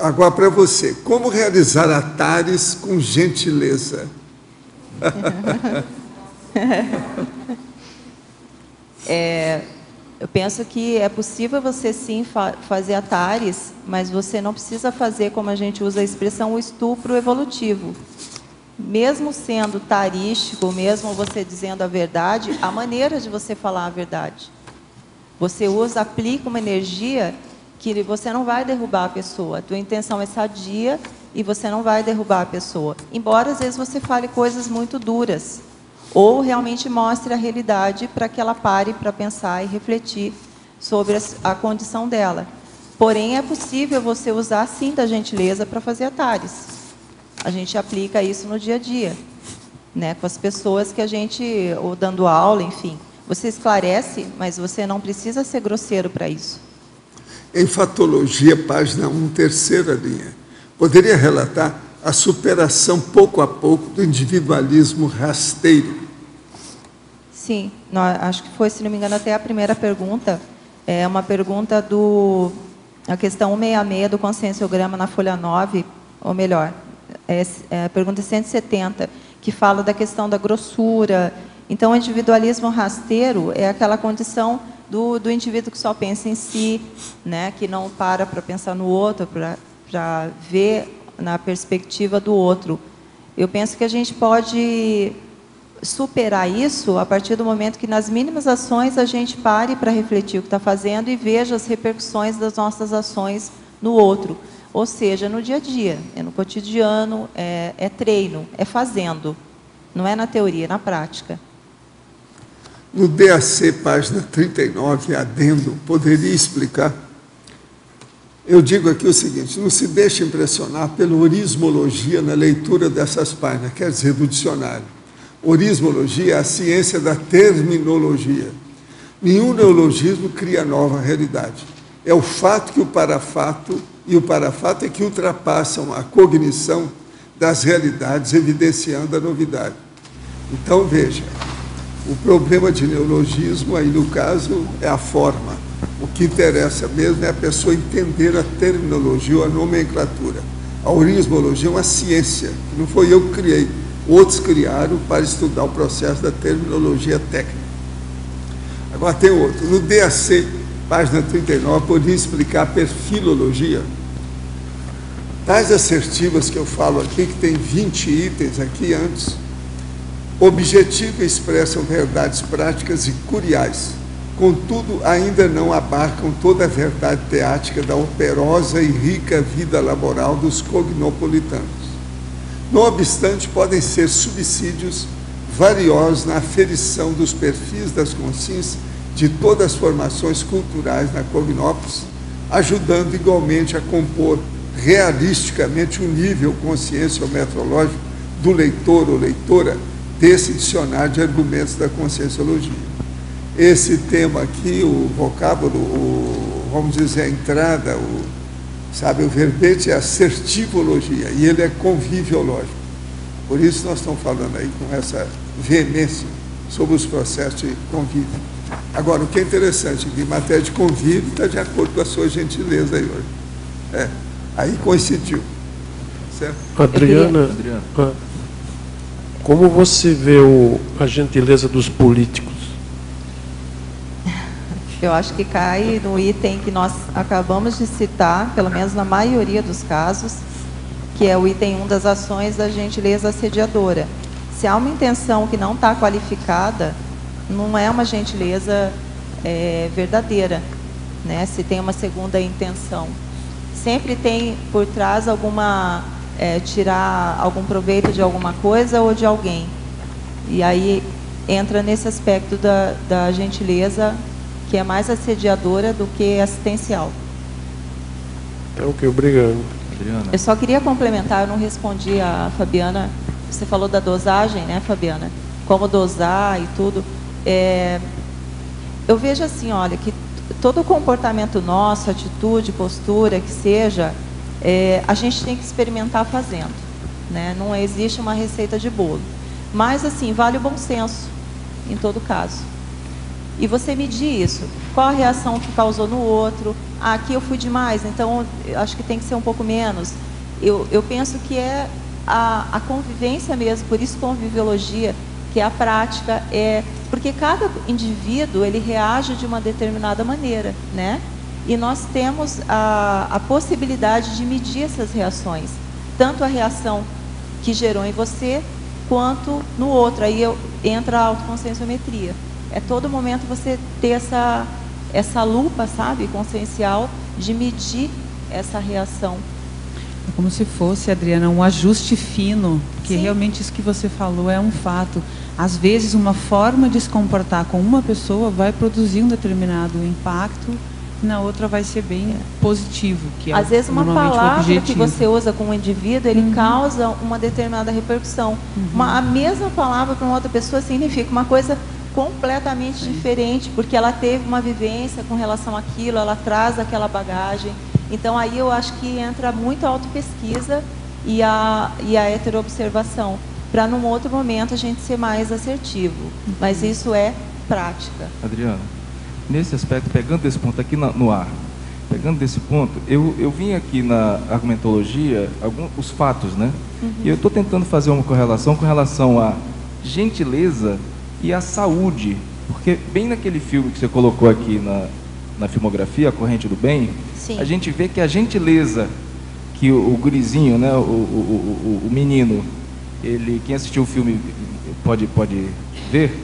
Agora, para você, como realizar atares com gentileza? Eu penso que é possível você sim fazer atares, mas você não precisa fazer, como a gente usa a expressão, o estupro evolutivo. Mesmo sendo tarístico, mesmo você dizendo a verdade, a maneira de você falar a verdade. Você aplica uma energia que você não vai derrubar a pessoa. A tua intenção é sadia e você não vai derrubar a pessoa. Embora às vezes você fale coisas muito duras, ou realmente mostre a realidade para que ela pare para pensar e refletir sobre a condição dela. Porém, é possível você usar sim da gentileza para fazer atares. A gente aplica isso no dia a dia, né, com as pessoas que a gente, ou dando aula, enfim. Você esclarece, mas você não precisa ser grosseiro para isso. Em Fatologia, página 1, terceira linha, poderia relatar a superação, pouco a pouco, do individualismo rasteiro? Sim, acho que foi, se não me engano, até a primeira pergunta. É uma pergunta a questão 166 do conscienciograma na folha 9, ou melhor, a pergunta 170, que fala da questão da grossura. Então, o individualismo rasteiro é aquela condição do indivíduo que só pensa em si, né, que não para pensar no outro, para ver na perspectiva do outro. Eu penso que a gente pode superar isso a partir do momento que, nas mínimas ações, a gente pare para refletir o que está fazendo e veja as repercussões das nossas ações no outro. Ou seja, no dia a dia, é no cotidiano, é treino, é fazendo. Não é na teoria, é na prática. No DAC, página 39, adendo, poderia explicar? Eu digo aqui o seguinte: não se deixe impressionar pela orismologia na leitura dessas páginas, quer dizer, do dicionário. Orismologia é a ciência da terminologia. Nenhum neologismo cria nova realidade. É o fato que o parafato, e o parafato é que ultrapassam a cognição das realidades, evidenciando a novidade. Então, veja, o problema de neologismo, aí no caso, é a forma. O que interessa mesmo é a pessoa entender a terminologia ou a nomenclatura. A orismologia é uma ciência, que não foi eu que criei. Outros criaram para estudar o processo da terminologia técnica. Agora tem outro. No DAC, página 39, poderia explicar a perfilologia. Tais assertivas que eu falo aqui, que tem 20 itens aqui antes, objetivo expressam verdades práticas e curiais, contudo, ainda não abarcam toda a verdade teática da operosa e rica vida laboral dos cognopolitanos. Não obstante, podem ser subsídios valiosos na aferição dos perfis das consciências de todas as formações culturais na Cognópolis, ajudando igualmente a compor realisticamente o nível conscienciometrológico do leitor ou leitora desse dicionário de argumentos da conscienciologia. Esse tema aqui, o vocábulo, vamos dizer, a entrada, o verbete é assertivologia, e ele é conviviológico. Por isso nós estamos falando aí com essa veemência sobre os processos de convívio. Agora, o que é interessante, que em matéria de convívio está de acordo com a sua gentileza aí hoje. Aí coincidiu. Certo? Adriana, como você vê a gentileza dos políticos? Eu acho que cai no item que nós acabamos de citar, pelo menos na maioria dos casos, que é o item 1 das ações da gentileza assediadora. Se há uma intenção que não está qualificada, não é uma gentileza verdadeira, né? Se tem uma segunda intenção. Sempre tem por trás tirar algum proveito de alguma coisa ou de alguém. E aí entra nesse aspecto da gentileza, que é mais assediadora do que assistencial. Ok, obrigado. Eu só queria complementar, eu não respondi a Fabiana. Você falou da dosagem, né, Fabiana? Como dosar e tudo. Eu vejo assim, olha, que todo comportamento nosso, atitude, postura, que seja, a gente tem que experimentar fazendo, né? Não existe uma receita de bolo. Mas, assim, vale o bom senso, em todo caso. E você medir isso. Qual a reação que causou no outro? Ah, aqui eu fui demais, então acho que tem que ser um pouco menos. Eu penso que é a convivência mesmo, por isso conviviologia, que é a prática, porque cada indivíduo ele reage de uma determinada maneira, né? E nós temos a possibilidade de medir essas reações, tanto a reação que gerou em você, quanto no outro. Aí entra a autoconscienciometria. É todo momento você ter essa lupa, sabe, consciencial, de medir essa reação. É como se fosse, Adriana, um ajuste fino, porque Sim. realmente isso que você falou é um fato. Às vezes, uma forma de se comportar com uma pessoa vai produzir um determinado impacto, e na outra vai ser bem positivo, que é às vezes uma normalmente o palavra que objetivo. você usa com um indivíduo, ele causa uma determinada repercussão. A mesma palavra para uma outra pessoa significa uma coisa completamente diferente, porque ela teve uma vivência com relação àquilo, ela traz aquela bagagem. Então aí eu acho que entra muito a autopesquisa e a heteroobservação, para num outro momento a gente ser mais assertivo. Mas isso é prática. Adriana, nesse aspecto, pegando esse ponto aqui no ar, pegando desse ponto, eu vim aqui na argumentologia, os fatos, né? E eu estou tentando fazer uma correlação com relação à gentileza e à saúde, porque bem naquele filme que você colocou aqui na filmografia, A Corrente do Bem, Sim. a gente vê que a gentileza que o gurizinho, né, o menino, quem assistiu o filme pode ver,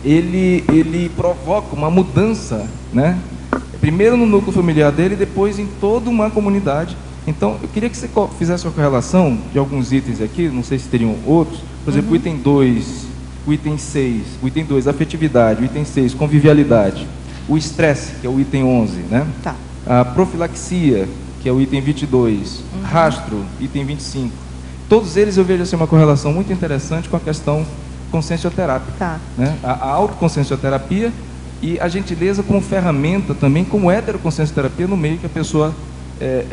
ele provoca uma mudança, né? Primeiro no núcleo familiar dele, depois em toda uma comunidade. Então, eu queria que você fizesse uma correlação de alguns itens aqui, não sei se teriam outros, por exemplo, o item 2, o item 6, o item 2, afetividade, o item 6, convivialidade, o estresse, que é o item 11, né? Tá. A profilaxia, que é o item 22, rastro, item 25. Todos eles eu vejo assim, uma correlação muito interessante com a questão consciencioterápica. Tá. Né? A autoconsciencioterapia e a gentileza como ferramenta também, como heteroconsciencioterapia no meio que a pessoa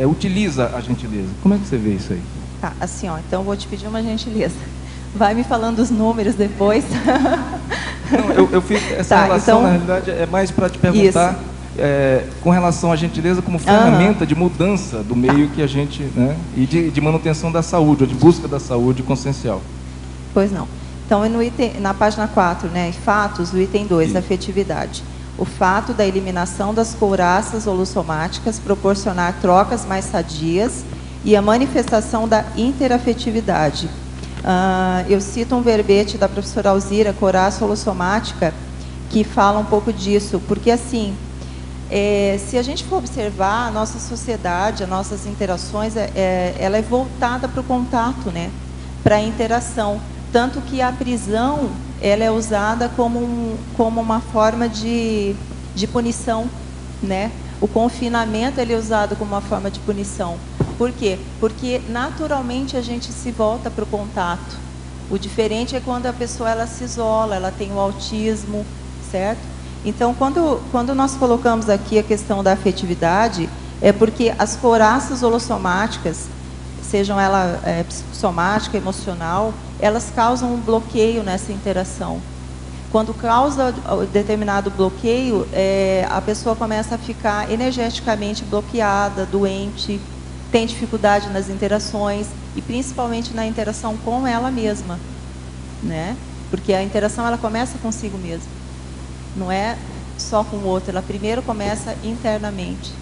utiliza a gentileza. Como é que você vê isso aí? Tá, assim, ó, então eu vou te pedir uma gentileza. Vai me falando os números depois. Não, eu fiz essa relação, então, na realidade, é mais para te perguntar com relação à gentileza como ferramenta de mudança do meio que a gente, né, e de manutenção da saúde, ou de busca da saúde consciencial. Pois não. Então, na página 4, né, fatos, o item 2, afetividade. O fato da eliminação das couraças holossomáticas proporcionar trocas mais sadias e a manifestação da interafetividade. Eu cito um verbete da professora Alzira, couraça holossomática, que fala um pouco disso, porque assim, se a gente for observar a nossa sociedade, as nossas interações, ela é voltada para o contato, né, para a interação. Tanto que a prisão ela é usada como uma forma de punição, né? O confinamento ele é usado como uma forma de punição. Por quê? Porque naturalmente a gente se volta para o contato. O diferente é quando a pessoa ela se isola, ela tem o autismo, certo? Então, quando nós colocamos aqui a questão da afetividade, é porque as couraças holossomáticas, sejam ela psicossomática, emocional, elas causam um bloqueio nessa interação. Quando causa determinado bloqueio, a pessoa começa a ficar energeticamente bloqueada, doente, tem dificuldade nas interações, e principalmente na interação com ela mesma, né? Porque a interação ela começa consigo mesma, não é só com o outro, ela primeiro começa internamente.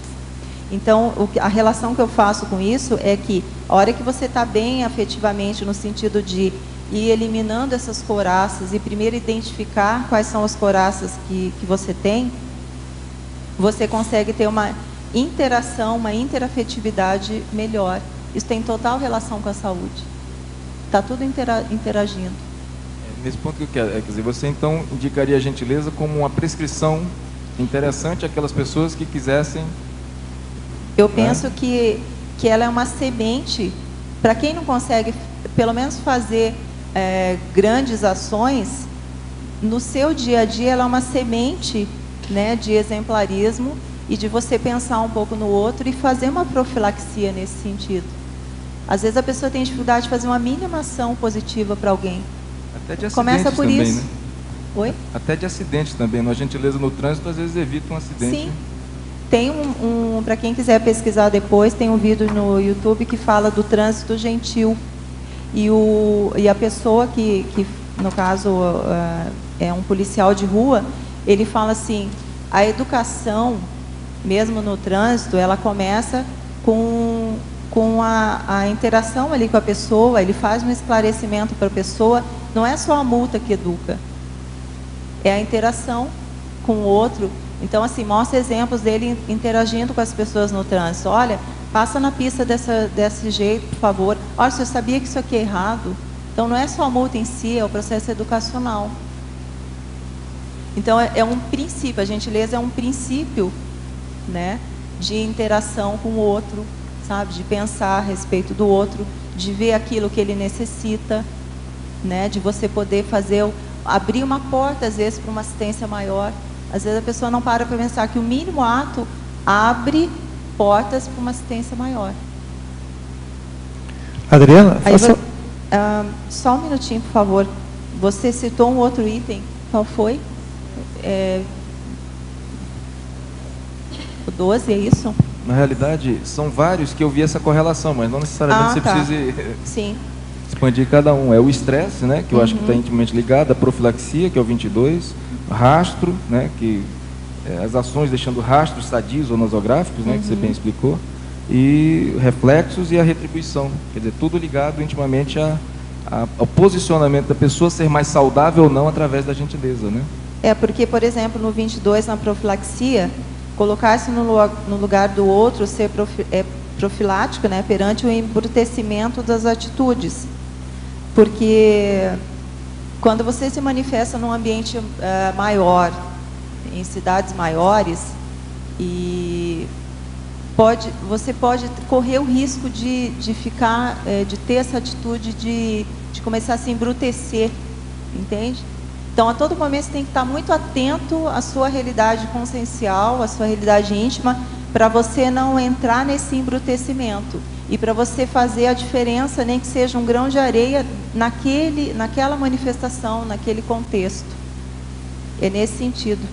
Então, a relação que eu faço com isso é que a hora que você está bem afetivamente, no sentido de ir eliminando essas couraças e primeiro identificar quais são as couraças que você tem, você consegue ter uma interação, uma interafetividade melhor. Isso tem total relação com a saúde. Está tudo interagindo. Nesse ponto que eu quero, quer dizer, você então indicaria a gentileza como uma prescrição interessante àquelas pessoas que quisessem... Eu penso que ela é uma semente, para quem não consegue, pelo menos fazer grandes ações, no seu dia a dia ela é uma semente, né, de exemplarismo e de você pensar um pouco no outro e fazer uma profilaxia nesse sentido. Às vezes a pessoa tem dificuldade de fazer uma mínima ação positiva para alguém. Até de acidentes Começa por também, isso. né? Oi? Até de acidentes também. A gentileza no trânsito, às vezes, evita um acidente. Sim. Tem para quem quiser pesquisar depois, tem um vídeo no YouTube que fala do trânsito gentil. E a pessoa que no caso, é um policial de rua, ele fala assim, a educação, mesmo no trânsito, ela começa com a interação ali com a pessoa, ele faz um esclarecimento para a pessoa, não é só a multa que educa, é a interação com o outro. Então, assim, mostra exemplos dele interagindo com as pessoas no trânsito. Olha, passa na pista desse jeito, por favor. Olha, você sabia que isso aqui é errado? Então, não é só a multa em si, é o processo educacional. Então, é um princípio, a gentileza é um princípio, né, de interação com o outro, sabe? De pensar a respeito do outro, de ver aquilo que ele necessita, né? De você poder abrir uma porta, às vezes, para uma assistência maior. Às vezes a pessoa não para pensar que o mínimo ato abre portas para uma assistência maior. Adriana, só um minutinho, por favor. Você citou um outro item. Qual foi? O 12, é isso? Na realidade, são vários que eu vi essa correlação, mas não necessariamente você precise Sim. expandir cada um. É o estresse, né, que eu acho que está intimamente ligado, a profilaxia, que é o 22, rastro, né, que as ações deixando rastros sadios ou nosográficos, né, que você bem explicou, e reflexos e a retribuição. Quer dizer, tudo ligado intimamente ao posicionamento da pessoa ser mais saudável ou não através da gentileza, né? Porque, por exemplo, no 22, na profilaxia, colocar-se no lugar do outro, ser profilático, né, perante o embrutecimento das atitudes. Porque quando você se manifesta num ambiente maior, em cidades maiores, e você pode correr o risco de ter essa atitude de começar a se embrutecer, entende? Então, a todo momento, você tem que estar muito atento à sua realidade consciencial, à sua realidade íntima, para você não entrar nesse embrutecimento. E para você fazer a diferença, nem que seja um grão de areia, naquela manifestação, naquele contexto. É nesse sentido.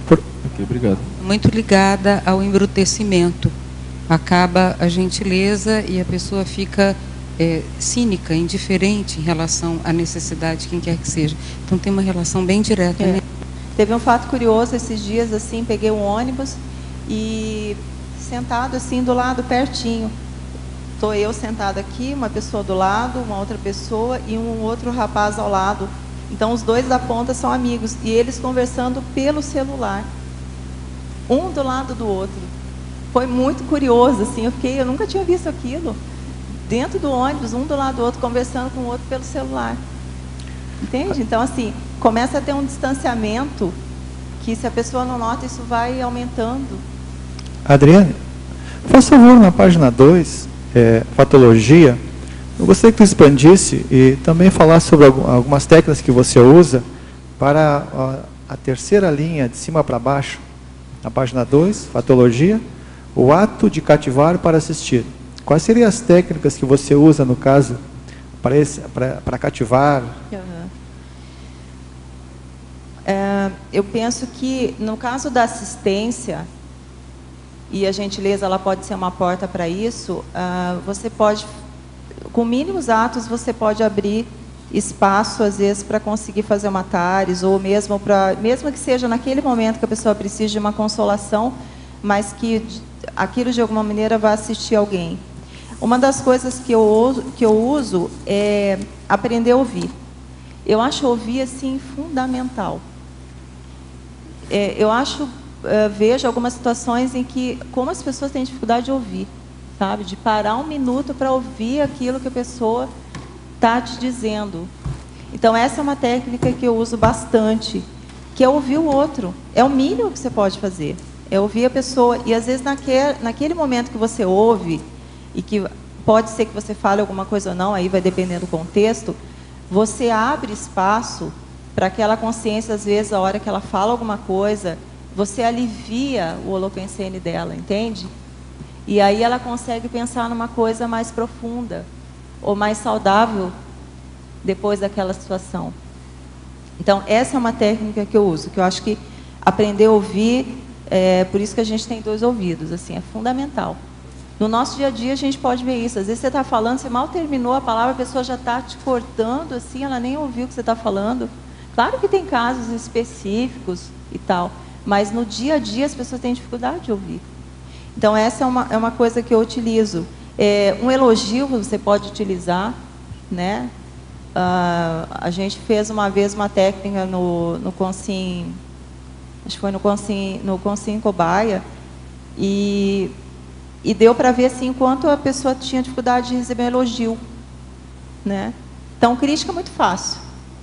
Ok, obrigado. Muito ligada ao embrutecimento. Acaba a gentileza e a pessoa fica cínica, indiferente em relação à necessidade de quem quer que seja. Então tem uma relação bem direta. Né? Teve um fato curioso esses dias, assim, peguei um ônibus e sentado assim do lado, pertinho. Estou eu sentada aqui, uma pessoa do lado, uma outra pessoa e um outro rapaz ao lado. Então os dois da ponta são amigos e eles conversando pelo celular, um do lado do outro. Foi muito curioso, assim, eu nunca tinha visto aquilo. Dentro do ônibus, um do lado do outro, conversando com o outro pelo celular. Entende? Então, assim, começa a ter um distanciamento que, se a pessoa não nota, isso vai aumentando. Adriane, por favor, na página 2, patologia, eu gostaria que tu expandisse e também falasse sobre algumas técnicas que você usa para a terceira linha, de cima para baixo, na página 2, patologia, o ato de cativar para assistir. Quais seriam as técnicas que você usa, no caso, para cativar? Eu penso que, no caso da assistência, e a gentileza ela pode ser uma porta para isso, você pode, com mínimos atos, você pode abrir espaço, às vezes, para conseguir fazer uma TARES, ou mesmo que seja naquele momento que a pessoa precisa de uma consolação, mas que aquilo, de alguma maneira, vai assistir alguém. Uma das coisas que eu uso é aprender a ouvir. Eu acho ouvir, assim, fundamental. Vejo algumas situações em que, como as pessoas têm dificuldade de ouvir, sabe? De parar um minuto para ouvir aquilo que a pessoa está te dizendo. Então, essa é uma técnica que eu uso bastante, que é ouvir o outro. É o mínimo que você pode fazer. É ouvir a pessoa. E, às vezes, naquele momento que você ouve, e que pode ser que você fale alguma coisa ou não, aí vai depender do contexto, você abre espaço para aquela consciência, às vezes, a hora que ela fala alguma coisa, você alivia o holopensene dela, entende? E aí ela consegue pensar numa coisa mais profunda ou mais saudável depois daquela situação. Então, essa é uma técnica que eu uso, que eu acho que aprender a ouvir, por isso que a gente tem 2 ouvidos, assim, é fundamental. No nosso dia a dia, a gente pode ver isso. Às vezes você está falando, você mal terminou a palavra, a pessoa já está te cortando, assim, ela nem ouviu o que você está falando. Claro que tem casos específicos e tal, mas no dia a dia as pessoas têm dificuldade de ouvir. Então, essa é uma coisa que eu utilizo. Um elogio você pode utilizar, né? A gente fez uma vez uma técnica no Consim, acho que foi no Consim Cobaia, e deu para ver assim quanto a pessoa tinha dificuldade de receber um elogio, né? Então, crítica é muito fácil.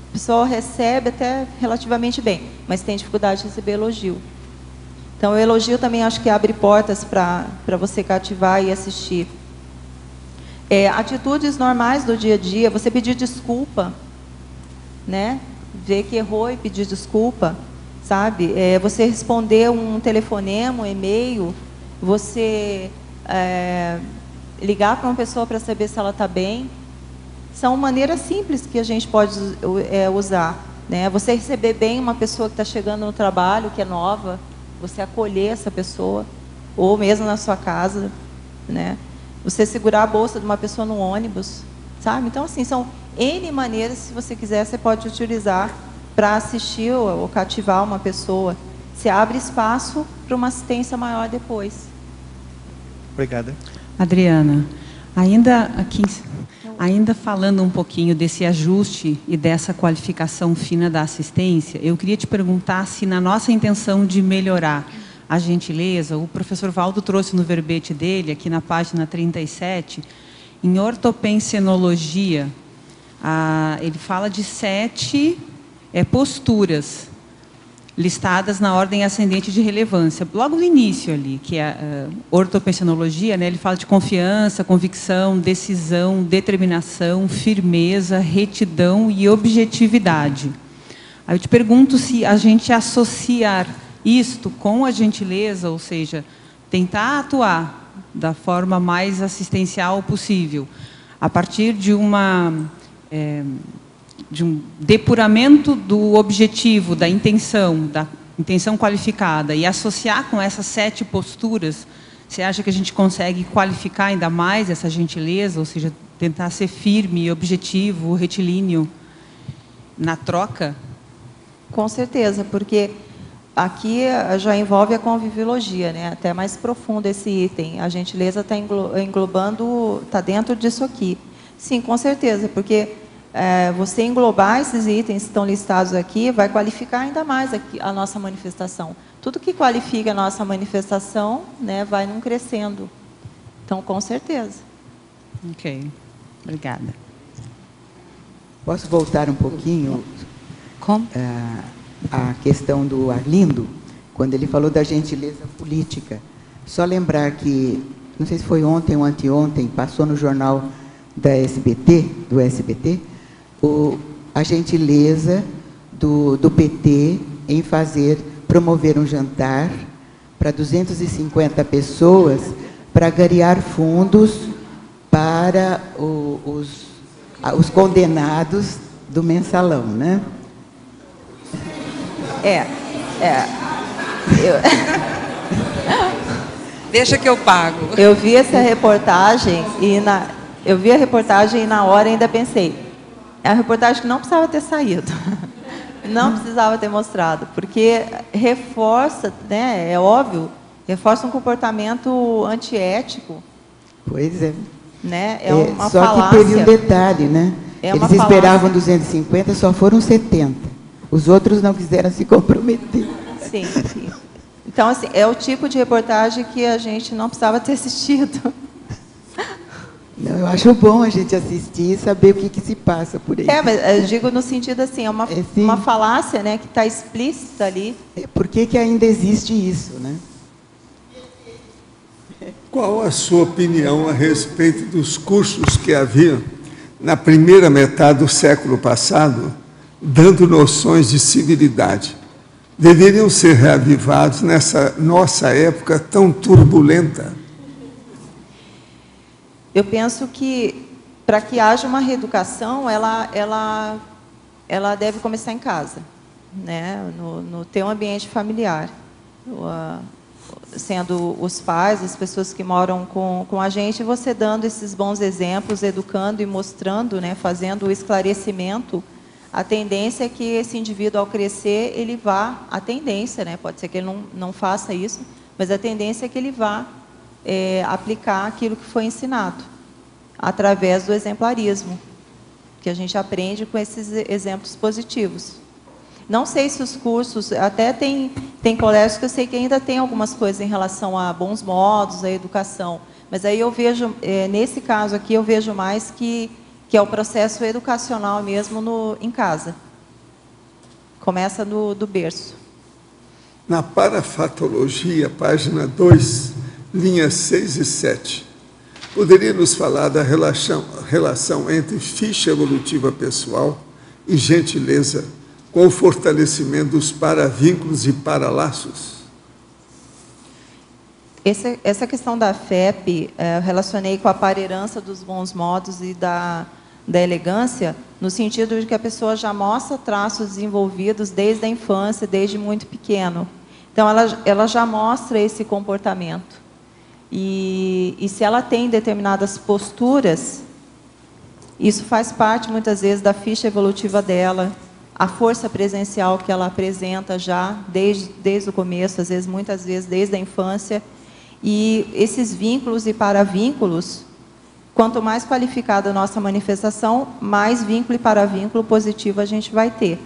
A pessoa recebe até relativamente bem, mas tem dificuldade de receber elogio. Então, o elogio também acho que abre portas para você cativar e assistir. Atitudes normais do dia a dia, você pedir desculpa, né? Ver que errou e pedir desculpa, sabe? Você responder um telefonema, um e-mail, você ligar para uma pessoa para saber se ela está bem. São maneiras simples que a gente pode usar, né? Você receber bem uma pessoa que está chegando no trabalho, que é nova, você acolher essa pessoa, ou mesmo na sua casa, né? Você segurar a bolsa de uma pessoa no ônibus, sabe? Então, assim, são N maneiras, se você quiser, você pode utilizar para assistir ou cativar uma pessoa. Você abre espaço para uma assistência maior depois. Obrigada. Adriana, ainda falando um pouquinho desse ajuste e dessa qualificação fina da assistência, eu queria te perguntar se na nossa intenção de melhorar a gentileza, o professor Valdo trouxe no verbete dele, aqui na página 37, em ortopensenologia, ele fala de 7 posturas listadas na ordem ascendente de relevância. Logo no início ali, que é a ortopensenologia, né, ele fala de confiança, convicção, decisão, determinação, firmeza, retidão e objetividade. Aí eu te pergunto se a gente associar isto com a gentileza, ou seja, tentar atuar da forma mais assistencial possível, a partir de um depuramento do objetivo, da intenção qualificada, e associar com essas 7 posturas, você acha que a gente consegue qualificar ainda mais essa gentileza, ou seja, tentar ser firme, objetivo, retilíneo na troca? Com certeza, porque aqui já envolve a conviviologia, né? Até mais profundo esse item. A gentileza está englobando, está dentro disso aqui. Sim, com certeza, porque você englobar esses itens que estão listados aqui vai qualificar ainda mais a nossa manifestação. Tudo que qualifica a nossa manifestação, né, vai num crescendo. Então, com certeza. Ok, obrigada. Posso voltar um pouquinho? Como? A questão do Arlindo, quando ele falou da gentileza política. Só lembrar que, não sei se foi ontem ou anteontem, passou no jornal do SBT, a gentileza do PT em promover um jantar para 250 pessoas para angariar fundos para os condenados do mensalão, né? Deixa que eu pago. Eu vi essa reportagem e na hora ainda pensei, é uma reportagem que não precisava ter saído, não precisava ter mostrado, porque reforça, né, é óbvio, reforça um comportamento antiético. Pois é. Né? É uma só falácia. Que teve um detalhe, né? Eles esperavam 250, só foram 70. Os outros não quiseram se comprometer. Sim, sim. Então, assim, é o tipo de reportagem que a gente não precisava ter assistido. Não, eu acho bom a gente assistir e saber o que se passa por aí. Mas eu digo no sentido assim, é uma falácia, né, que está explícita ali. Por que ainda existe isso, né? Qual a sua opinião a respeito dos cursos que havia na primeira metade do século passado, dando noções de civilidade? Deveriam ser reavivados nessa nossa época tão turbulenta? eu penso que, para que haja uma reeducação, ela deve começar em casa, né? No teu ambiente familiar. Sendo os pais, as pessoas que moram com a gente, você dando esses bons exemplos, educando e mostrando, né, fazendo o esclarecimento, a tendência é que esse indivíduo, ao crescer, ele vá, a tendência, né, pode ser que ele não faça isso, mas a tendência é que ele vá aplicar aquilo que foi ensinado, através do exemplarismo, que a gente aprende com esses exemplos positivos. Não sei se os cursos, até tem colégios que eu sei que ainda tem algumas coisas em relação a bons modos, a educação, mas aí eu vejo, nesse caso aqui, eu vejo mais que é o processo educacional mesmo em casa. Começa do berço. Na parafatologia, página 2, linhas 6 e 7, poderia nos falar da relação entre ficha evolutiva pessoal e gentileza, com o fortalecimento dos paravínculos e paralaços? Essa questão da FEP, eu relacionei com a parerança dos bons modos e da elegância, no sentido de que a pessoa já mostra traços desenvolvidos desde a infância, desde muito pequeno. Então, ela já mostra esse comportamento. E se ela tem determinadas posturas, isso faz parte, muitas vezes, da ficha evolutiva dela, a força presencial que ela apresenta já desde o começo, às vezes, muitas vezes, desde a infância. E esses vínculos e paravínculos, quanto mais qualificada a nossa manifestação, mais vínculo e paravínculo positivo a gente vai ter.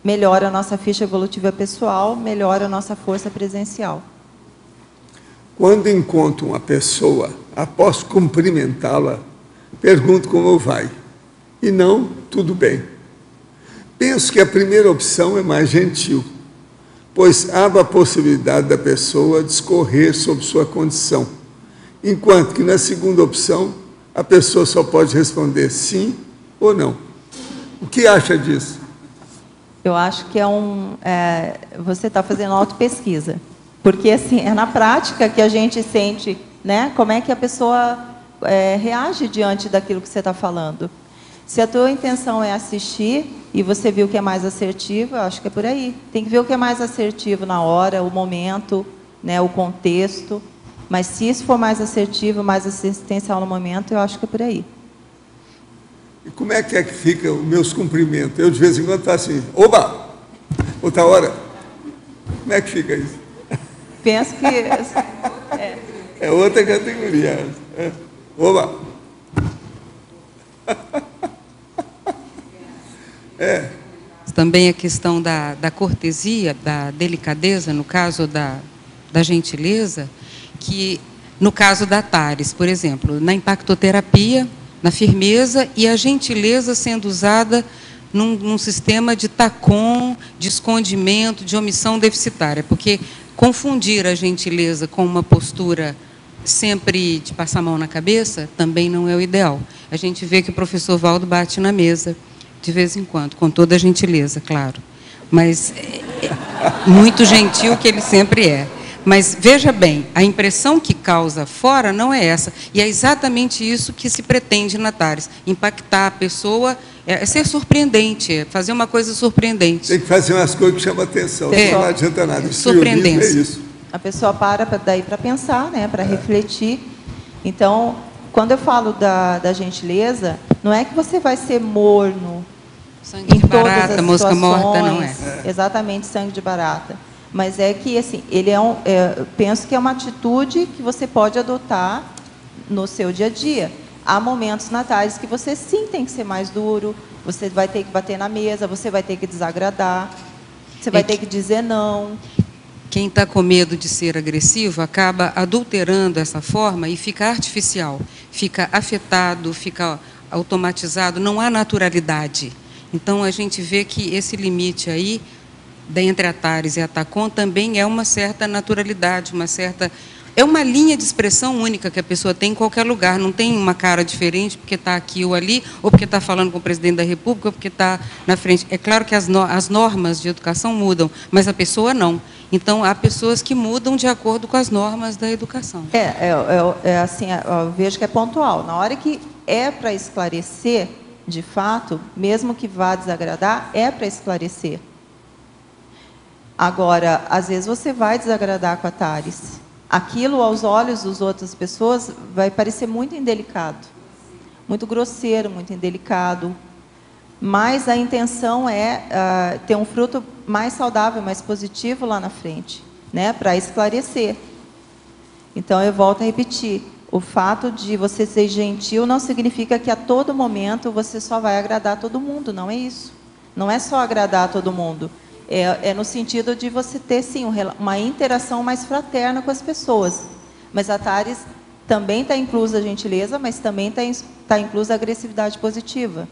Melhora a nossa ficha evolutiva pessoal, melhora a nossa força presencial. Quando encontro uma pessoa, após cumprimentá-la, pergunto como vai. E não, tudo bem. Penso que a primeira opção é mais gentil, pois abre a possibilidade da pessoa discorrer sobre sua condição, enquanto que na segunda opção, a pessoa só pode responder sim ou não. O que acha disso? Eu acho que você está fazendo autopesquisa, porque assim, é na prática que a gente sente, né, como é que a pessoa reage diante daquilo que você está falando. Se a tua intenção é assistir e você viu que é mais assertivo, eu acho que é por aí. Tem que ver o que é mais assertivo na hora, o momento, né, o contexto. Mas se isso for mais assertivo, mais assistencial no momento, eu acho que é por aí. E como é que fica os meus cumprimentos? Eu, de vez em quando, faço assim, oba! Outra hora. Como é que fica isso? Penso que... É outra categoria. Oba! Também a questão da cortesia, da delicadeza, no caso da gentileza, que no caso da TARES, por exemplo, na impactoterapia, na firmeza e a gentileza sendo usada num sistema de TACOM, de escondimento, de omissão deficitária, porque confundir a gentileza com uma postura sempre de passar a mão na cabeça também não é o ideal. A gente vê que o professor Valdo bate na mesa de vez em quando, com toda a gentileza, claro, mas muito gentil que ele sempre é. Mas, veja bem, a impressão que causa fora não é essa, e é exatamente isso que se pretende na TARES, impactar a pessoa, é ser surpreendente, é fazer uma coisa surpreendente. Tem que fazer umas coisas que chamam atenção, não adianta nada. Surpreendência. É isso. A pessoa para daí para pensar, né, para refletir. Então, quando eu falo da gentileza, não é que você vai ser morno, sangue de barata, mosca morta, não é. Exatamente, sangue de barata. Mas é que, assim, ele penso que é uma atitude que você pode adotar no seu dia a dia. Há momentos na TARES que você sim tem que ser mais duro, você vai ter que bater na mesa, você vai ter que desagradar, você vai ter que dizer não. Quem está com medo de ser agressivo acaba adulterando essa forma e fica artificial, fica afetado, fica automatizado, não há naturalidade. Então, a gente vê que esse limite aí, entre a TARES e a TACOM, também é uma certa naturalidade, é uma linha de expressão única que a pessoa tem em qualquer lugar, não tem uma cara diferente porque está aqui ou ali, ou porque está falando com o presidente da República, ou porque está na frente. É claro que as normas de educação mudam, mas a pessoa não. Então, há pessoas que mudam de acordo com as normas da educação. Assim, eu vejo que é pontual. Na hora que é para esclarecer, de fato, mesmo que vá desagradar, é para esclarecer. Agora, às vezes você vai desagradar com a TARES. Aquilo, aos olhos das outras pessoas, vai parecer muito indelicado, muito grosseiro, muito indelicado. Mas a intenção é ter um fruto mais saudável, mais positivo lá na frente, né, para esclarecer. Então, eu volto a repetir, o fato de você ser gentil não significa que a todo momento você só vai agradar todo mundo, não é isso. Não é só agradar todo mundo, é no sentido de você ter, sim, uma interação mais fraterna com as pessoas. Mas a TARES também está inclusa a gentileza, mas também está inclusa a agressividade positiva.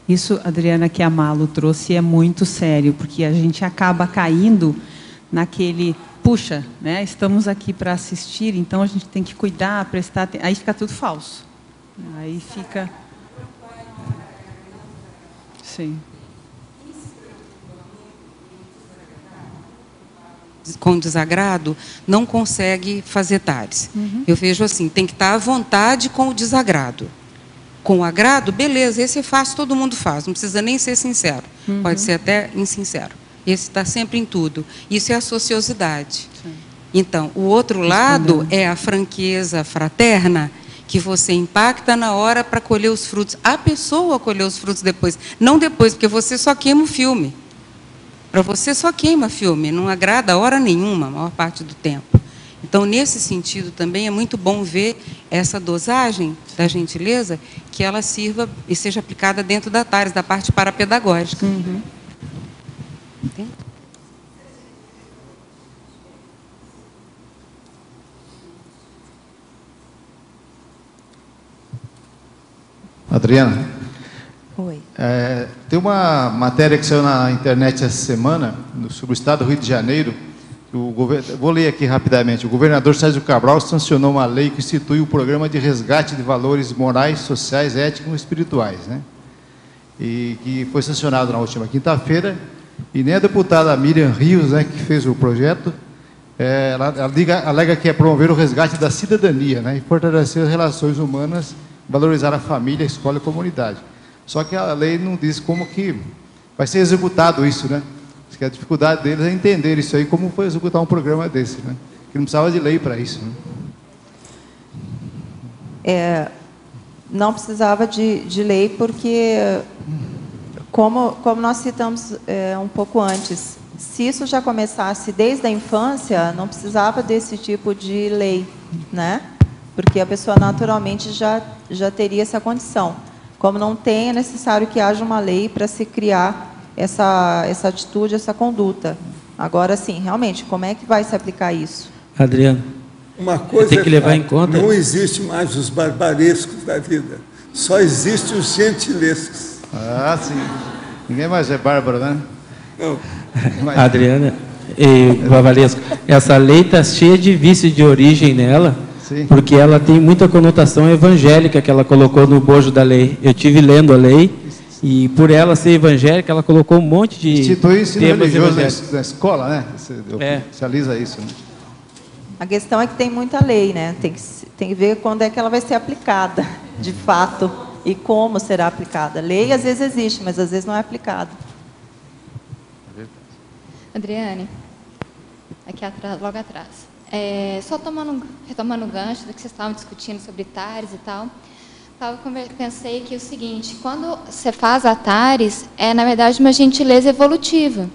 Isso, Adriana, que a Malu trouxe é muito sério, porque a gente acaba caindo naquele, puxa, né, estamos aqui para assistir, então a gente tem que cuidar, prestar atenção, aí fica tudo falso. Aí fica... Sim. Com desagrado, não consegue fazer TARES. Eu vejo assim, tem que estar à vontade com o desagrado. Com o agrado, beleza, esse é fácil, todo mundo faz, não precisa nem ser sincero, pode ser até insincero. Esse está sempre em tudo. Isso é a sociosidade. Sim. Então, o outro lado é a franqueza fraterna, que você impacta na hora para colher os frutos. A pessoa colher os frutos depois, não depois, porque você só queima o filme. Para você só queima filme, não agrada a hora nenhuma, a maior parte do tempo. Então, nesse sentido, também é muito bom ver essa dosagem da gentileza, que ela sirva e seja aplicada dentro da TARES, da parte parapedagógica. Entende? Adriana? Oi. Tem uma matéria que saiu na internet essa semana sobre o estado do Rio de Janeiro. Vou ler aqui rapidamente. O governador Sérgio Cabral sancionou uma lei que institui o programa de resgate de valores morais, sociais, éticos e espirituais, né? E que foi sancionado na última quinta-feira. E nem a deputada Miriam Rios, né, que fez o projeto, ela alega que é promover o resgate da cidadania, né, e fortalecer as relações humanas, valorizar a família, a escola e a comunidade. Só que a lei não diz como que vai ser executado isso, né? Diz que a dificuldade deles é entender isso aí, como foi executar um programa desse, né? Que não precisava de lei para isso, né? Não precisava de lei porque, como nós citamos um pouco antes, se isso já começasse desde a infância, não precisava desse tipo de lei, né? Porque a pessoa naturalmente já teria essa condição. Como não tem, é necessário que haja uma lei para se criar essa atitude, essa conduta. Agora, sim, realmente, como é que vai se aplicar isso? Adriano, uma coisa tem que levar em conta... Não existe mais os barbarescos da vida, só existem os gentilescos. Ah, sim. Ninguém mais é bárbaro, né? Não. Adriana e Bavalesco, essa lei está cheia de vícios de origem nela, sim, porque ela tem muita conotação evangélica que ela colocou no bojo da lei. Eu tive lendo a lei e, por ela ser evangélica, ela colocou um monte de institui ensino temas religioso na escola, né? Oficializa isso, né? A questão é que tem muita lei, né? Tem que ver quando é que ela vai ser aplicada, de fato, e como será aplicada. Lei, às vezes, existe, mas às vezes não é aplicada. Adriane, aqui atrás, logo atrás. Só retomando o gancho do que vocês estavam discutindo sobre TARES e tal, pensei que é o seguinte, quando você faz a TARES, é, na verdade, uma gentileza evolutiva.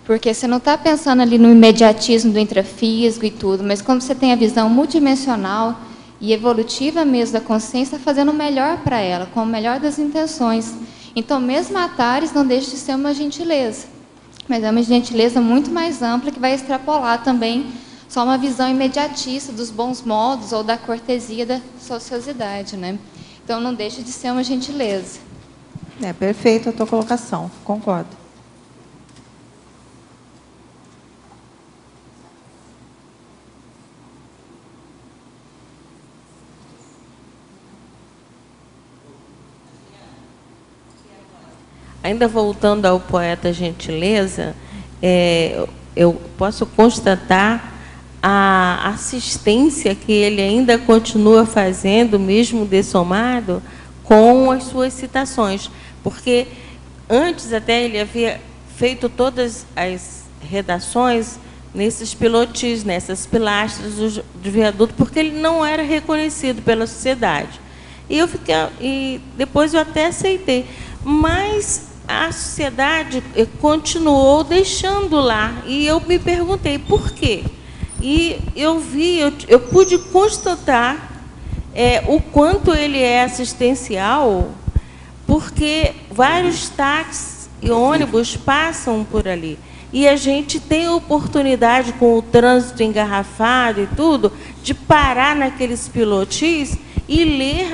Porque você não está pensando ali no imediatismo do intrafísico e tudo, mas quando você tem a visão multidimensional e evolutiva mesmo da consciência, está fazendo o melhor para ela, com o melhor das intenções. Então, mesmo a TARES não deixa de ser uma gentileza, mas é uma gentileza muito mais ampla que vai extrapolar também só uma visão imediatista dos bons modos ou da cortesia da sociosidade, né? Então, não deixa de ser uma gentileza. Perfeito a tua colocação, concordo. Ainda voltando ao poeta Gentileza, eu posso constatar a assistência que ele ainda continua fazendo, mesmo dessomado, com as suas citações. Porque antes até ele havia feito todas as redações nesses pilotis, nessas pilastras do viaduto, porque ele não era reconhecido pela sociedade. E depois eu até aceitei. Mas a sociedade continuou deixando lá. E eu me perguntei por quê. E eu pude constatar o quanto ele é assistencial, porque vários táxis e ônibus passam por ali. E a gente tem a oportunidade, com o trânsito engarrafado e tudo, de parar naqueles pilotis e ler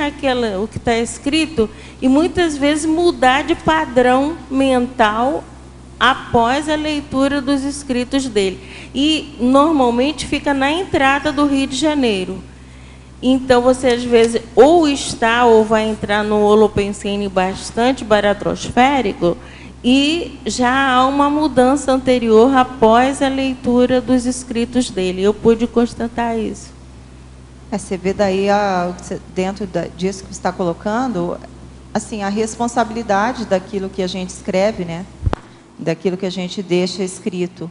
o que está escrito, e muitas vezes mudar de padrão mental após a leitura dos escritos dele. E, normalmente, fica na entrada do Rio de Janeiro. Então, você, às vezes, ou está ou vai entrar no Holopensene bastante baratrosférico, e já há uma mudança anterior após a leitura dos escritos dele. Eu pude constatar isso. Você vê daí, dentro disso que você está colocando, assim, a responsabilidade daquilo que a gente escreve, né? Daquilo que a gente deixa escrito.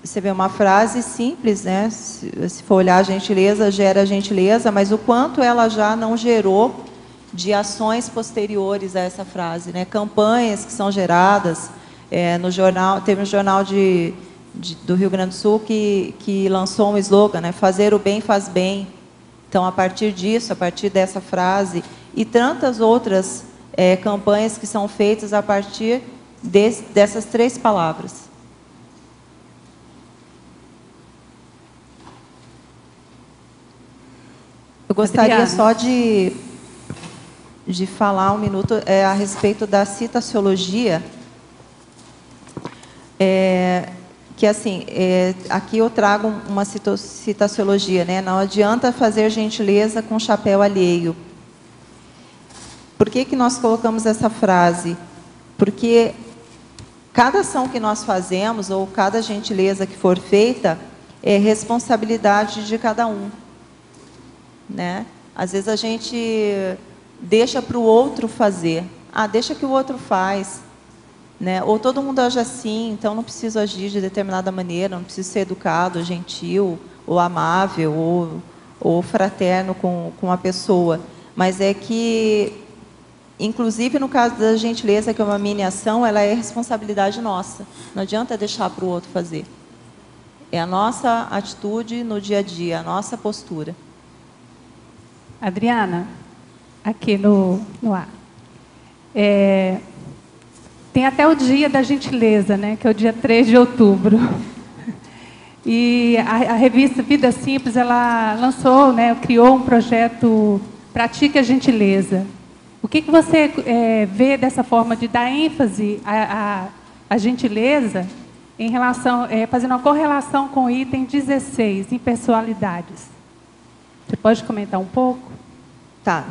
Você vê uma frase simples, né? Se for olhar, a gentileza gera gentileza, mas o quanto ela já não gerou de ações posteriores a essa frase, né? Campanhas que são geradas no jornal. Teve um jornal do Rio Grande do Sul que lançou um slogan, né? Fazer o bem faz bem. Então, a partir disso, a partir dessa frase, e tantas outras campanhas que são feitas a partir dessas 3 palavras. Eu gostaria Adriana, só de falar um minuto a respeito da citaciologia, que assim, aqui eu trago uma citaciologia, né? Não adianta fazer gentileza com chapéu alheio. Por que nós colocamos essa frase? Porque cada ação que nós fazemos, ou cada gentileza que for feita, é responsabilidade de cada um, né? Às vezes a gente deixa para o outro fazer. Deixa que o outro faz, né? Ou todo mundo age assim, então não preciso agir de determinada maneira, não preciso ser educado, gentil, ou amável, ou fraterno com a pessoa. Mas é que, inclusive no caso da gentileza, que é uma mini ação, ela é responsabilidade nossa. Não adianta deixar para o outro fazer. É a nossa atitude no dia a dia, a nossa postura. Adriana, aqui no ar. Tem até o dia da gentileza, né, que é o dia 3 de outubro. E a revista Vida Simples, ela lançou, né, criou um projeto Pratique a Gentileza. O que você vê dessa forma de dar ênfase à gentileza em relação, fazendo uma correlação com o item 16, impessoalidades? Você pode comentar um pouco? Tá,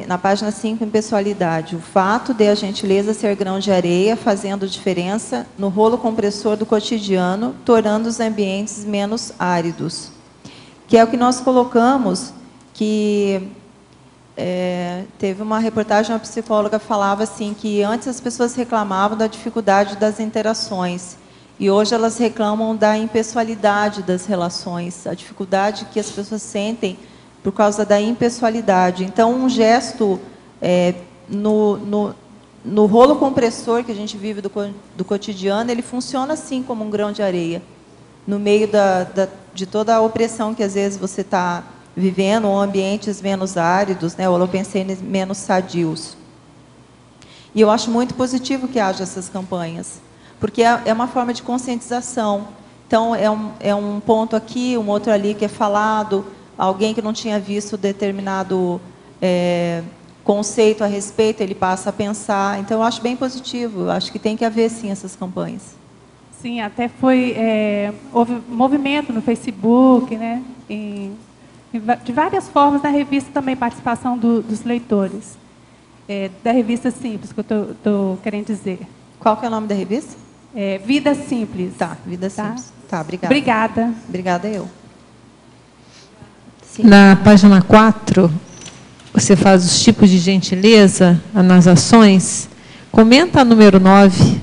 na página 5, impessoalidade. O fato de a gentileza ser grão de areia, fazendo diferença no rolo compressor do cotidiano, tornando os ambientes menos áridos. Que é o que nós colocamos, que teve uma reportagem, uma psicóloga falava assim, que antes as pessoas reclamavam da dificuldade das interações, e hoje elas reclamam da impessoalidade das relações, a dificuldade que as pessoas sentem por causa da impessoalidade. Então, um gesto no rolo compressor que a gente vive do cotidiano, ele funciona assim como um grão de areia, no meio de toda a opressão que às vezes você está vivendo, ou ambientes menos áridos, né, holopensenes menos sadios. E eu acho muito positivo que haja essas campanhas, porque é uma forma de conscientização. Então, é um ponto aqui, um outro ali que é falado, alguém que não tinha visto determinado conceito a respeito, ele passa a pensar. Então, eu acho bem positivo. Eu acho que tem que haver, sim, essas campanhas. Sim, até houve movimento no Facebook, né? De várias formas, na revista também, participação dos leitores. Da revista Simples, que eu estou querendo dizer. Qual que é o nome da revista? Vida Simples. Tá, Vida Simples. Tá, obrigada. Obrigada. Obrigada eu. Sim. Na página 4, você faz os tipos de gentileza nas ações. Comenta a número 9.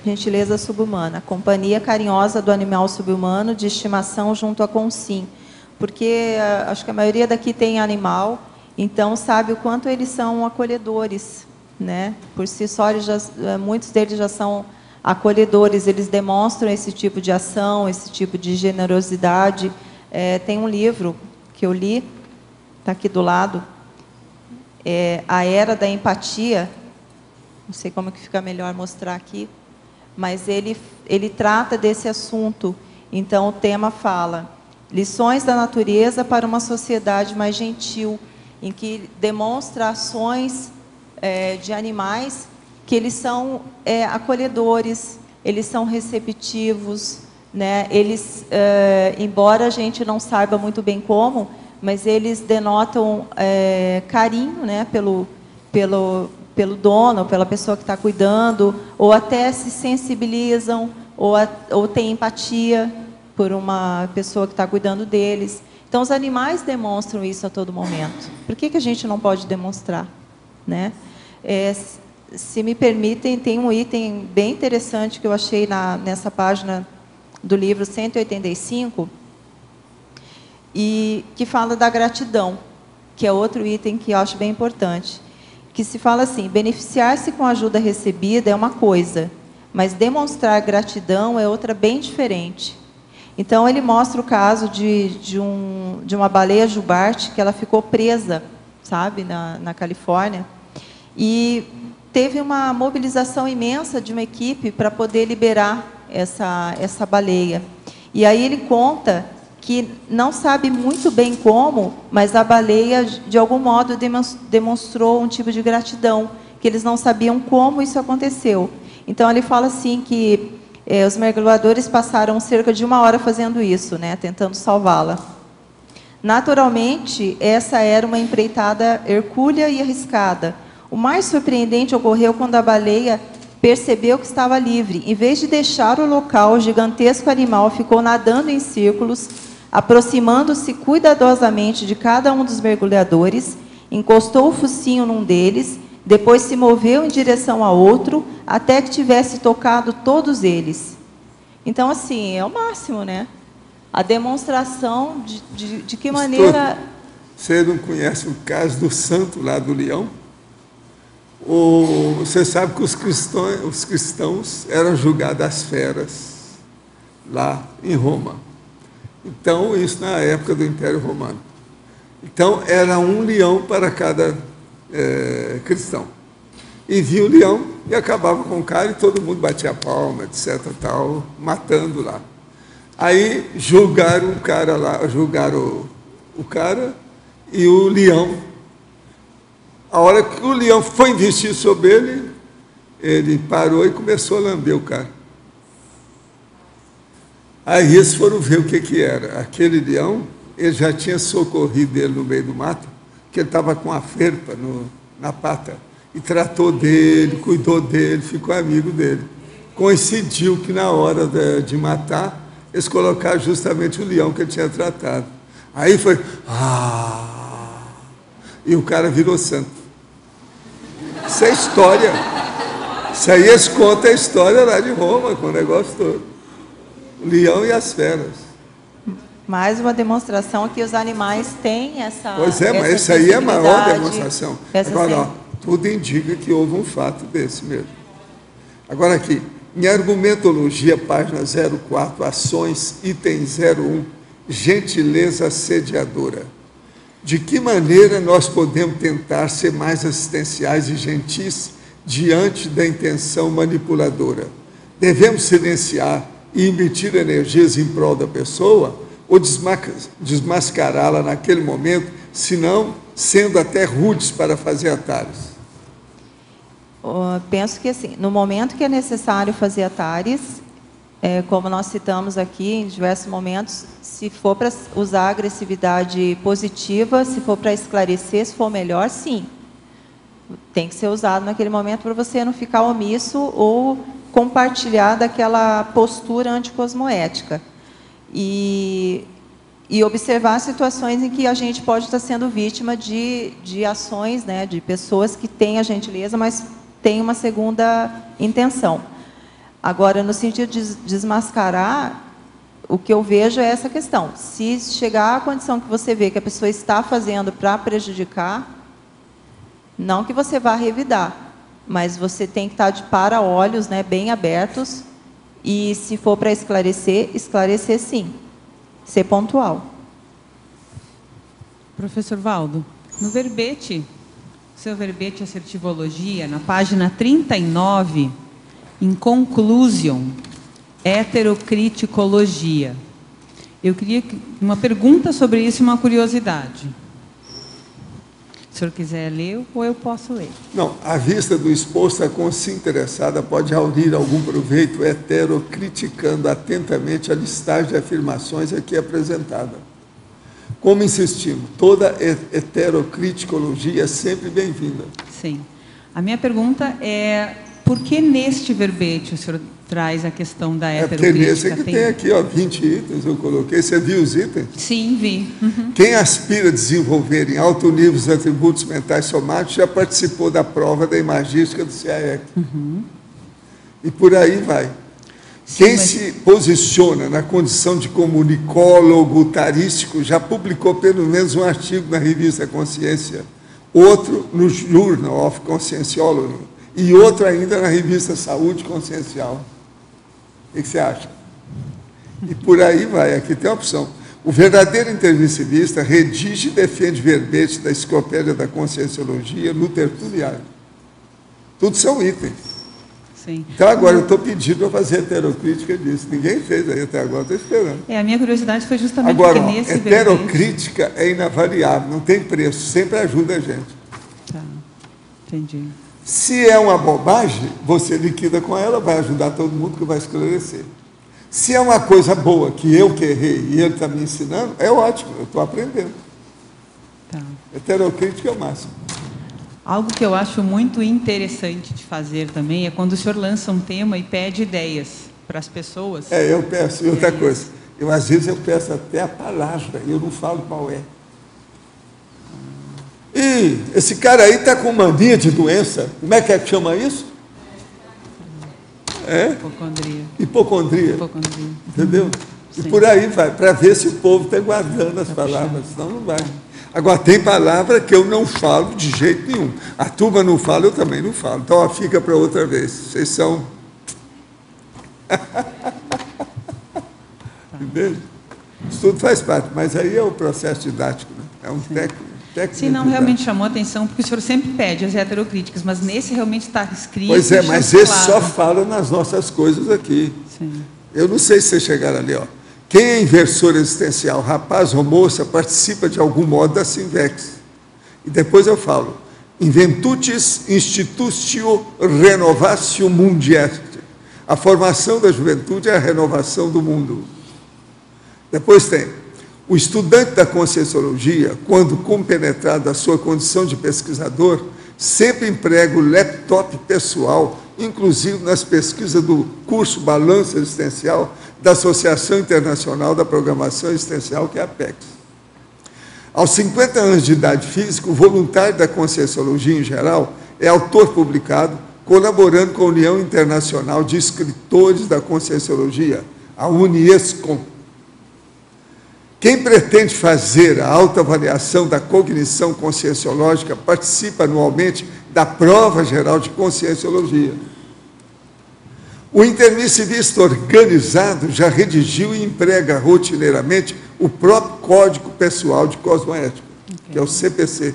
Gentileza subhumana. Companhia carinhosa do animal subhumano de estimação junto a consim. Porque acho que a maioria daqui tem animal, então sabe o quanto eles são acolhedores, né? Por si só, muitos deles já são acolhedores, eles demonstram esse tipo de ação, esse tipo de generosidade. Tem um livro que eu li, está aqui do lado, A Era da Empatia, não sei como que fica melhor mostrar aqui, mas ele trata desse assunto. Então, o tema fala: lições da natureza para uma sociedade mais gentil, em que demonstra ações de animais que eles são acolhedores, eles são receptivos, né? Eles, embora a gente não saiba muito bem como, mas eles denotam carinho, né? Pelo dono, pela pessoa que está cuidando, ou até se sensibilizam, ou têm empatia por uma pessoa que está cuidando deles. Então, os animais demonstram isso a todo momento. Por que a gente não pode demonstrar, né? Se me permitem, tem um item bem interessante que eu achei nessa página do livro 185, e que fala da gratidão, que é outro item que eu acho bem importante, que se fala assim: beneficiar-se com a ajuda recebida é uma coisa, mas demonstrar gratidão é outra bem diferente. Então, ele mostra o caso de uma baleia jubarte, que ela ficou presa, sabe, na Califórnia, e teve uma mobilização imensa de uma equipe para poder liberar essa baleia. E aí ele conta que não sabe muito bem como, mas a baleia, de algum modo, demonstrou um tipo de gratidão, que eles não sabiam como isso aconteceu. Então, ele fala assim que os mergulhadores passaram cerca de 1 hora fazendo isso, né, tentando salvá-la. Naturalmente, essa era uma empreitada hercúlea e arriscada. O mais surpreendente ocorreu quando a baleia percebeu que estava livre. Em vez de deixar o local, o gigantesco animal ficou nadando em círculos, aproximando-se cuidadosamente de cada um dos mergulhadores, encostou o focinho num deles, depois se moveu em direção a outro, até que tivesse tocado todos eles. Então, assim, é o máximo, né? A demonstração de que maneira... Você não conhece o caso do santo lá do leão? Você sabe que os cristãos eram julgados às feras, lá em Roma. Então, isso na época do Império Romano. Então, era um leão para cada cristão. E via o leão e acabava com o cara e todo mundo batia palma, etc. Tal, matando lá. Aí julgaram o cara lá, julgaram o cara e o leão. A hora que o leão foi investir sobre ele, ele parou e começou a lamber o cara. Aí eles foram ver o que era. Aquele leão, ele já tinha socorrido ele no meio do mato, que ele estava com a ferpa na pata, e tratou dele, cuidou dele, ficou amigo dele. Coincidiu que na hora de matar, eles colocaram justamente o leão que ele tinha tratado. Aí foi... E o cara virou santo. Isso é história. Isso aí eles contam a história lá de Roma, com o negócio todo. O leão e as feras. Mais uma demonstração que os animais têm essa... Pois é, mas essa aí é a maior demonstração. Agora, ó, tudo indica que houve um fato desse mesmo. Agora aqui, em argumentologia, página 04, ações, item 01, gentileza assediadora. De que maneira nós podemos tentar ser mais assistenciais e gentis diante da intenção manipuladora? Devemos silenciar e emitir energias em prol da pessoa ou desmascará-la naquele momento, senão sendo até rudes para fazer atalhos? Penso que, assim, no momento que é necessário fazer atalhos, como nós citamos aqui em diversos momentos, se for para usar agressividade positiva, se for para esclarecer, se for melhor, sim. Tem que ser usado naquele momento para você não ficar omisso ou compartilhar daquela postura anticosmoética e observar situações em que a gente pode estar sendo vítima de ações, né, de pessoas que têm a gentileza, mas têm uma segunda intenção. Agora, no sentido de desmascarar, o que eu vejo é essa questão. Se chegar à condição que você vê que a pessoa está fazendo para prejudicar, não que você vá revidar, mas você tem que estar de para-olhos, né, bem abertos, e se for para esclarecer, esclarecer sim. Ser pontual. Professor Valdo, no verbete, seu verbete assertivologia, na página 39, em conclusion, heterocriticologia. Eu queria uma pergunta sobre isso e uma curiosidade. Se o senhor quiser ler, ou eu posso ler. Não, à vista do exposto, a consciência interessada pode aurir algum proveito heterocriticando atentamente a listagem de afirmações aqui apresentada. Como insistimos, toda heterocriticologia é sempre bem-vinda. Sim. A minha pergunta é, por que neste verbete o senhor traz a questão da heterocrítica? É porque nesse que tem aqui, ó, 20 itens, eu coloquei. Você viu os itens? Sim, vi. Uhum. Quem aspira a desenvolver em alto nível os atributos mentais somáticos já participou da prova da imagística do CAEC. Uhum. E por aí vai. Sim, quem se posiciona na condição de comunicólogo tarístico já publicou pelo menos um artigo na revista Consciência, outro no Journal of Conscienciology e outro ainda na revista Saúde Consciencial. O que você acha? E por aí vai, aqui tem a opção. O verdadeiro intermissivista redige e defende verbete da Enciclopédia da Conscienciologia no Tertuliário. Tudo são itens. Sim. Então, agora eu estou pedindo para fazer heterocrítica disso. Ninguém fez aí até agora, estou esperando. A minha curiosidade foi justamente agora, porque nesse heterocrítica verbete é inavaliável, não tem preço, sempre ajuda a gente. Tá, entendi. Se é uma bobagem, você liquida com ela, vai ajudar todo mundo que vai esclarecer. Se é uma coisa boa, que eu que errei e ele está me ensinando, é ótimo, eu estou aprendendo. Tá. Heterocrítica é o máximo. Algo que eu acho muito interessante de fazer também é quando o senhor lança um tema e pede ideias para as pessoas. Eu peço. E outra coisa, às vezes eu peço até a palavra, eu não falo qual é. E esse cara aí está com mania de doença. Como é que chama isso? Hipocondria. Hipocondria. Entendeu? Sim. E por aí vai, para ver se o povo está guardando as palavras, senão não vai. Agora, tem palavra que eu não falo de jeito nenhum. A turma não fala, eu também não falo. Então, fica para outra vez. Vocês são... Entende? Isso tudo faz parte, mas aí é o processo didático, né? É um técnico. Sim, não, realmente chamou a atenção, porque o senhor sempre pede as heterocríticas, mas nesse realmente está escrito. Pois é, mas esse só fala nas nossas coisas aqui. Sim. Eu não sei se vocês chegaram ali, ó. Quem é inversor existencial, rapaz ou moça, participa de algum modo da Sinvex. E depois eu falo, Inventutis Institutio Renovatio Mundi Est. A formação da juventude é a renovação do mundo. Depois tem, o estudante da Conscienciologia, quando compenetrado da sua condição de pesquisador, sempre emprega o laptop pessoal, inclusive nas pesquisas do curso Balanço Existencial, da Associação Internacional da Programação Existencial, que é a APEX. Aos 50 anos de idade física, o voluntário da Conscienciologia em geral é autor publicado, colaborando com a União Internacional de Escritores da Conscienciologia, a Uniescom. Quem pretende fazer a autoavaliação da cognição conscienciológica participa anualmente da Prova Geral de Conscienciologia. O intermissivista organizado já redigiu e emprega rotineiramente o próprio Código Pessoal de Cosmoética, que é o CPC.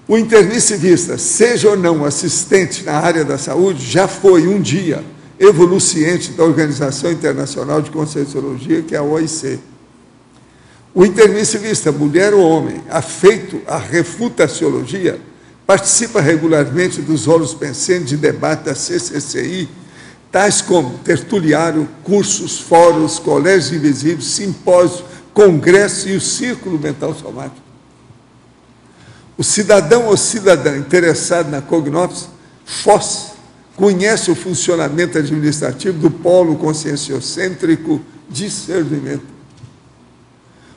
O intermissivista, seja ou não assistente na área da saúde, já foi um dia evoluciente da Organização Internacional de Conscienciologia, que é a OIC. O intermissivista, mulher ou homem, afeito à refutaciologia, participa regularmente dos rolos pensentes de debate da CCCI, tais como tertuliário, cursos, fóruns, colégios invisíveis, simpósios, congressos e o Círculo Mental Somático. O cidadão ou cidadã interessado na Cognops, FOS, conhece o funcionamento administrativo do polo conscienciocêntrico discernimento.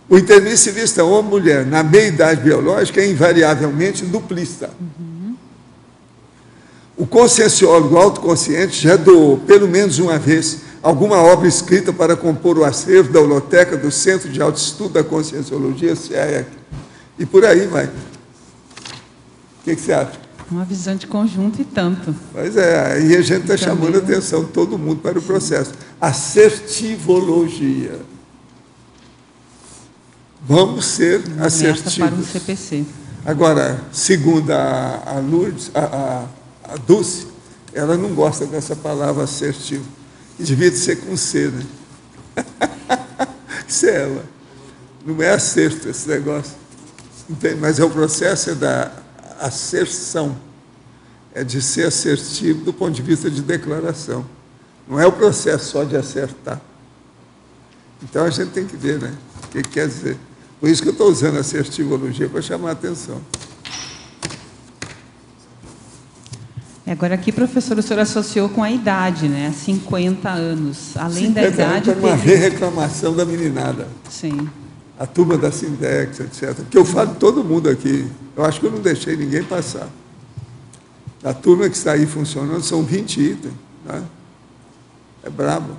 O intermissivista homem mulher na meia-idade biológica é invariavelmente duplista. O conscienciólogo autoconsciente já doou, pelo menos uma vez, alguma obra escrita para compor o acervo da holoteca do Centro de Autoestudo da Conscienciologia, CEAC. E por aí vai. O que você acha? Uma visão de conjunto e tanto. Pois é, aí a gente está chamando a atenção de todo mundo para o processo. Assertivologia. Vamos ser assertivos. Para um CPC. Agora, segundo a Lourdes, a Dulce, ela não gosta dessa palavra assertivo. E devia de ser com C, né? Isso é ela. Não é acerto esse negócio. Entende? Mas é o processo da asserção. É de ser assertivo do ponto de vista de declaração. Não é o processo só de acertar. Então a gente tem que ver, né? O que quer dizer. Por isso que eu estou usando a assertivologia para chamar a atenção. Agora aqui, professor, o senhor associou com a idade, né? 50 anos. Além da idade... Para uma reclamação da meninada. Sim. A turma da Sindex, etc. Porque eu falo de todo mundo aqui. Eu acho que eu não deixei ninguém passar. A turma que está aí funcionando são 20 itens. Né? É brabo.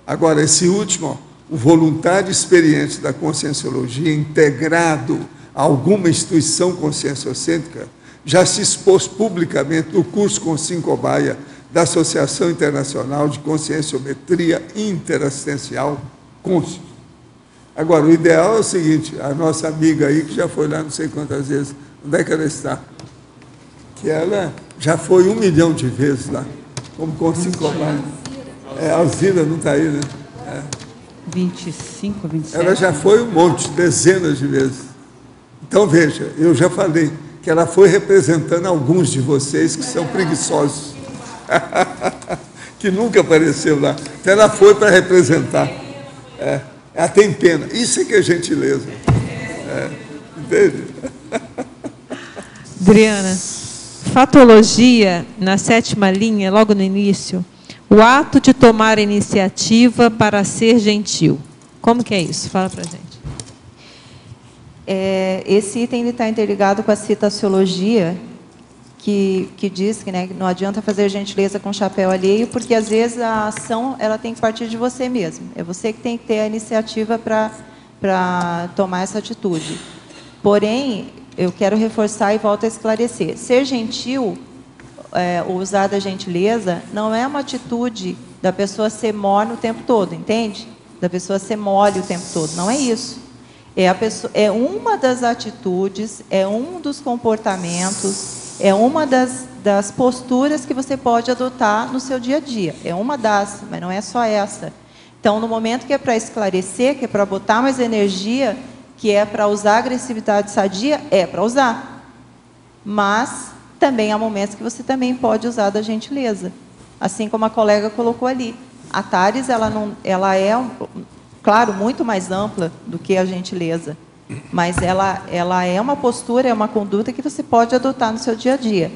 Agora, esse último, ó, o voluntário experiente da conscienciologia integrado a alguma instituição conscienciocêntrica já se expôs publicamente no curso Consim Cobaia da Associação Internacional de Conscienciometria Interassistencial, CONSCIO. Agora, o ideal é o seguinte, a nossa amiga aí, que já foi lá não sei quantas vezes, onde é que ela está? Que ela já foi 1 milhão de vezes lá, como Consim Cobaia. A Alzira não está aí, né? 25, 27. Ela já foi um monte, dezenas de vezes. Então, veja, eu já falei que ela foi representando alguns de vocês que são preguiçosos, que nunca apareceu lá. Então, ela foi para representar. Ela tem pena. Isso é que é gentileza. Entende? Adriana, fatologia, na 7ª linha, logo no início, o ato de tomar a iniciativa para ser gentil. Como que é isso? Fala para a gente. Esse item está interligado com a citaciologia, que diz que, né, não adianta fazer gentileza com chapéu alheio, porque às vezes a ação ela tem que partir de você mesmo. É você que tem que ter a iniciativa para tomar essa atitude. Porém, eu quero reforçar e volto a esclarecer. Ser gentil, ou usar da gentileza, não é uma atitude da pessoa ser morna o tempo todo, entende? Da pessoa ser mole o tempo todo. Não é isso. É uma das atitudes, é um dos comportamentos, é uma das posturas que você pode adotar no seu dia a dia. É uma das, mas não é só essa. Então, no momento que é para esclarecer, que é para botar mais energia, que é para usar agressividade sadia, é para usar. Mas também há momentos que você também pode usar da gentileza. Assim como a colega colocou ali. A Thares, ela é, claro, muito mais ampla do que a gentileza. Mas ela é uma postura, é uma conduta que você pode adotar no seu dia a dia.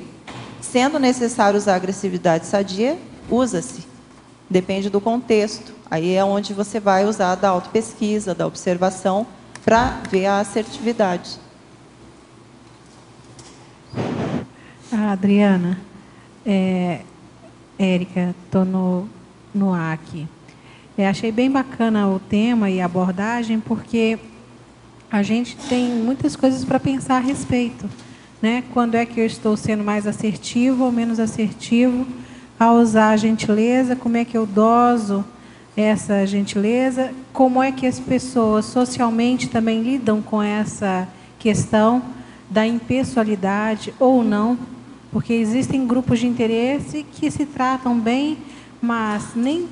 Sendo necessário usar agressividade sadia, usa-se. Depende do contexto. Aí é onde você vai usar da autopesquisa, da observação, para ver a assertividade. Adriana, Érica, estou no ar aqui. Achei bem bacana o tema e a abordagem, porque a gente tem muitas coisas para pensar a respeito, né? Quando é que eu estou sendo mais assertivo ou menos assertivo ao usar a gentileza? Como é que eu doso essa gentileza? Como é que as pessoas socialmente também lidam com essa questão da impessoalidade ou não? Porque existem grupos de interesse que se tratam bem, mas nem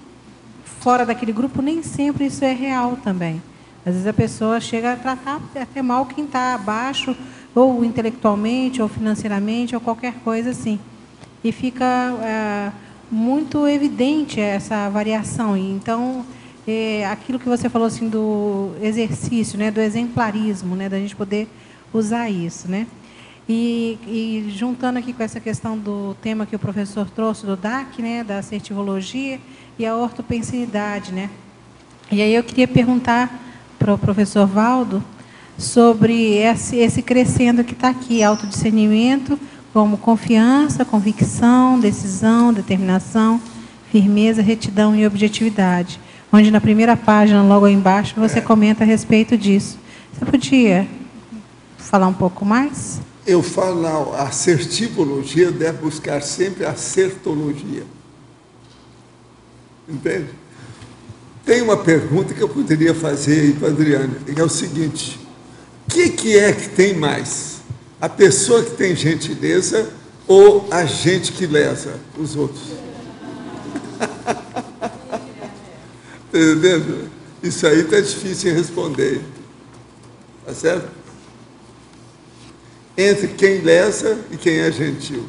fora daquele grupo nem sempre isso é real também. Às vezes a pessoa chega a tratar até mal quem está abaixo, ou intelectualmente, ou financeiramente, ou qualquer coisa assim. E fica muito evidente essa variação. E então, aquilo que você falou assim do exercício, né, do exemplarismo, né, da gente poder usar isso, né? E juntando aqui com essa questão do tema que o professor trouxe do DAC, né, da assertivologia e a ortopensinidade, né? E aí eu queria perguntar para o professor Valdo sobre esse crescendo que está aqui, autodiscernimento, como confiança, convicção, decisão, determinação, firmeza, retidão e objetividade. Onde na primeira página, logo aí embaixo, você comenta a respeito disso. Você podia falar um pouco mais? Eu falo, não, a assertivologia deve buscar sempre a acertologia. Entende? Tem uma pergunta que eu poderia fazer aí para a Adriana, que é o seguinte: o que é que tem mais? A pessoa que tem gentileza ou a gente que lesa os outros? Entendeu? Isso aí está difícil de responder. Tá certo? Entre quem lesa e quem é gentil.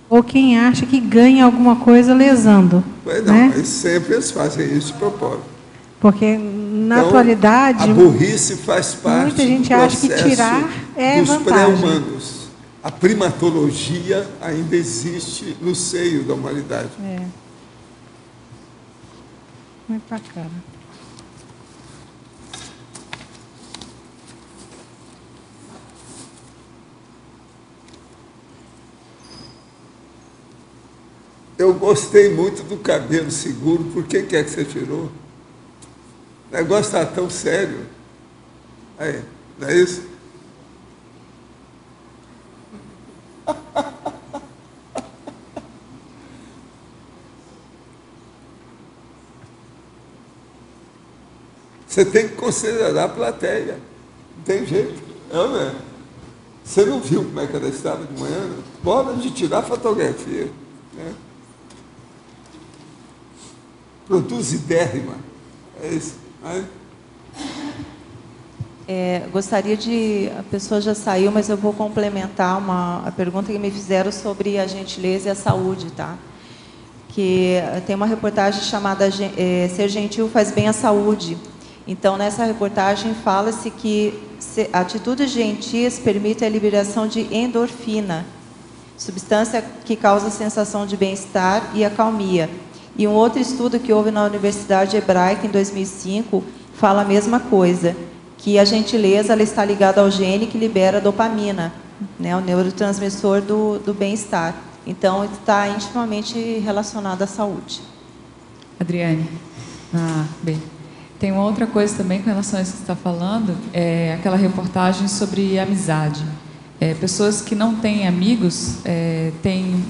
Ou quem acha que ganha alguma coisa lesando. Pois não, né? mas sempre eles fazem isso de propósito. Porque na Então, atualidade, a burrice faz parte muita gente do acha que processo tirar é dos vantagem. pré-humanos. A primatologia ainda existe no seio da humanidade. É. Muito bacana. Eu gostei muito do cabelo seguro. Por que é que você tirou? O negócio está tão sério. Aí, não é isso? Você tem que considerar a plateia. Não tem jeito. É ou não é? Você não viu como é que ela estava de manhã? Bora de tirar fotografia. Né? Produzidérrima. É isso. Gostaria de... A pessoa já saiu, mas eu vou complementar a pergunta que me fizeram sobre a gentileza e a saúde, tá? Que tem uma reportagem chamada Ser Gentil Faz Bem à Saúde. Então, nessa reportagem, fala-se que atitudes gentis permitem a liberação de endorfina, substância que causa a sensação de bem-estar e acalmia. E um outro estudo que houve na Universidade Hebraica, em 2005, fala a mesma coisa, que a gentileza ela está ligada ao gene que libera dopamina, né, o neurotransmissor do bem-estar. Então, está intimamente relacionado à saúde. Adriane. Bem. Tem uma outra coisa também com relação a isso que você está falando, é aquela reportagem sobre amizade. Pessoas que não têm amigos têm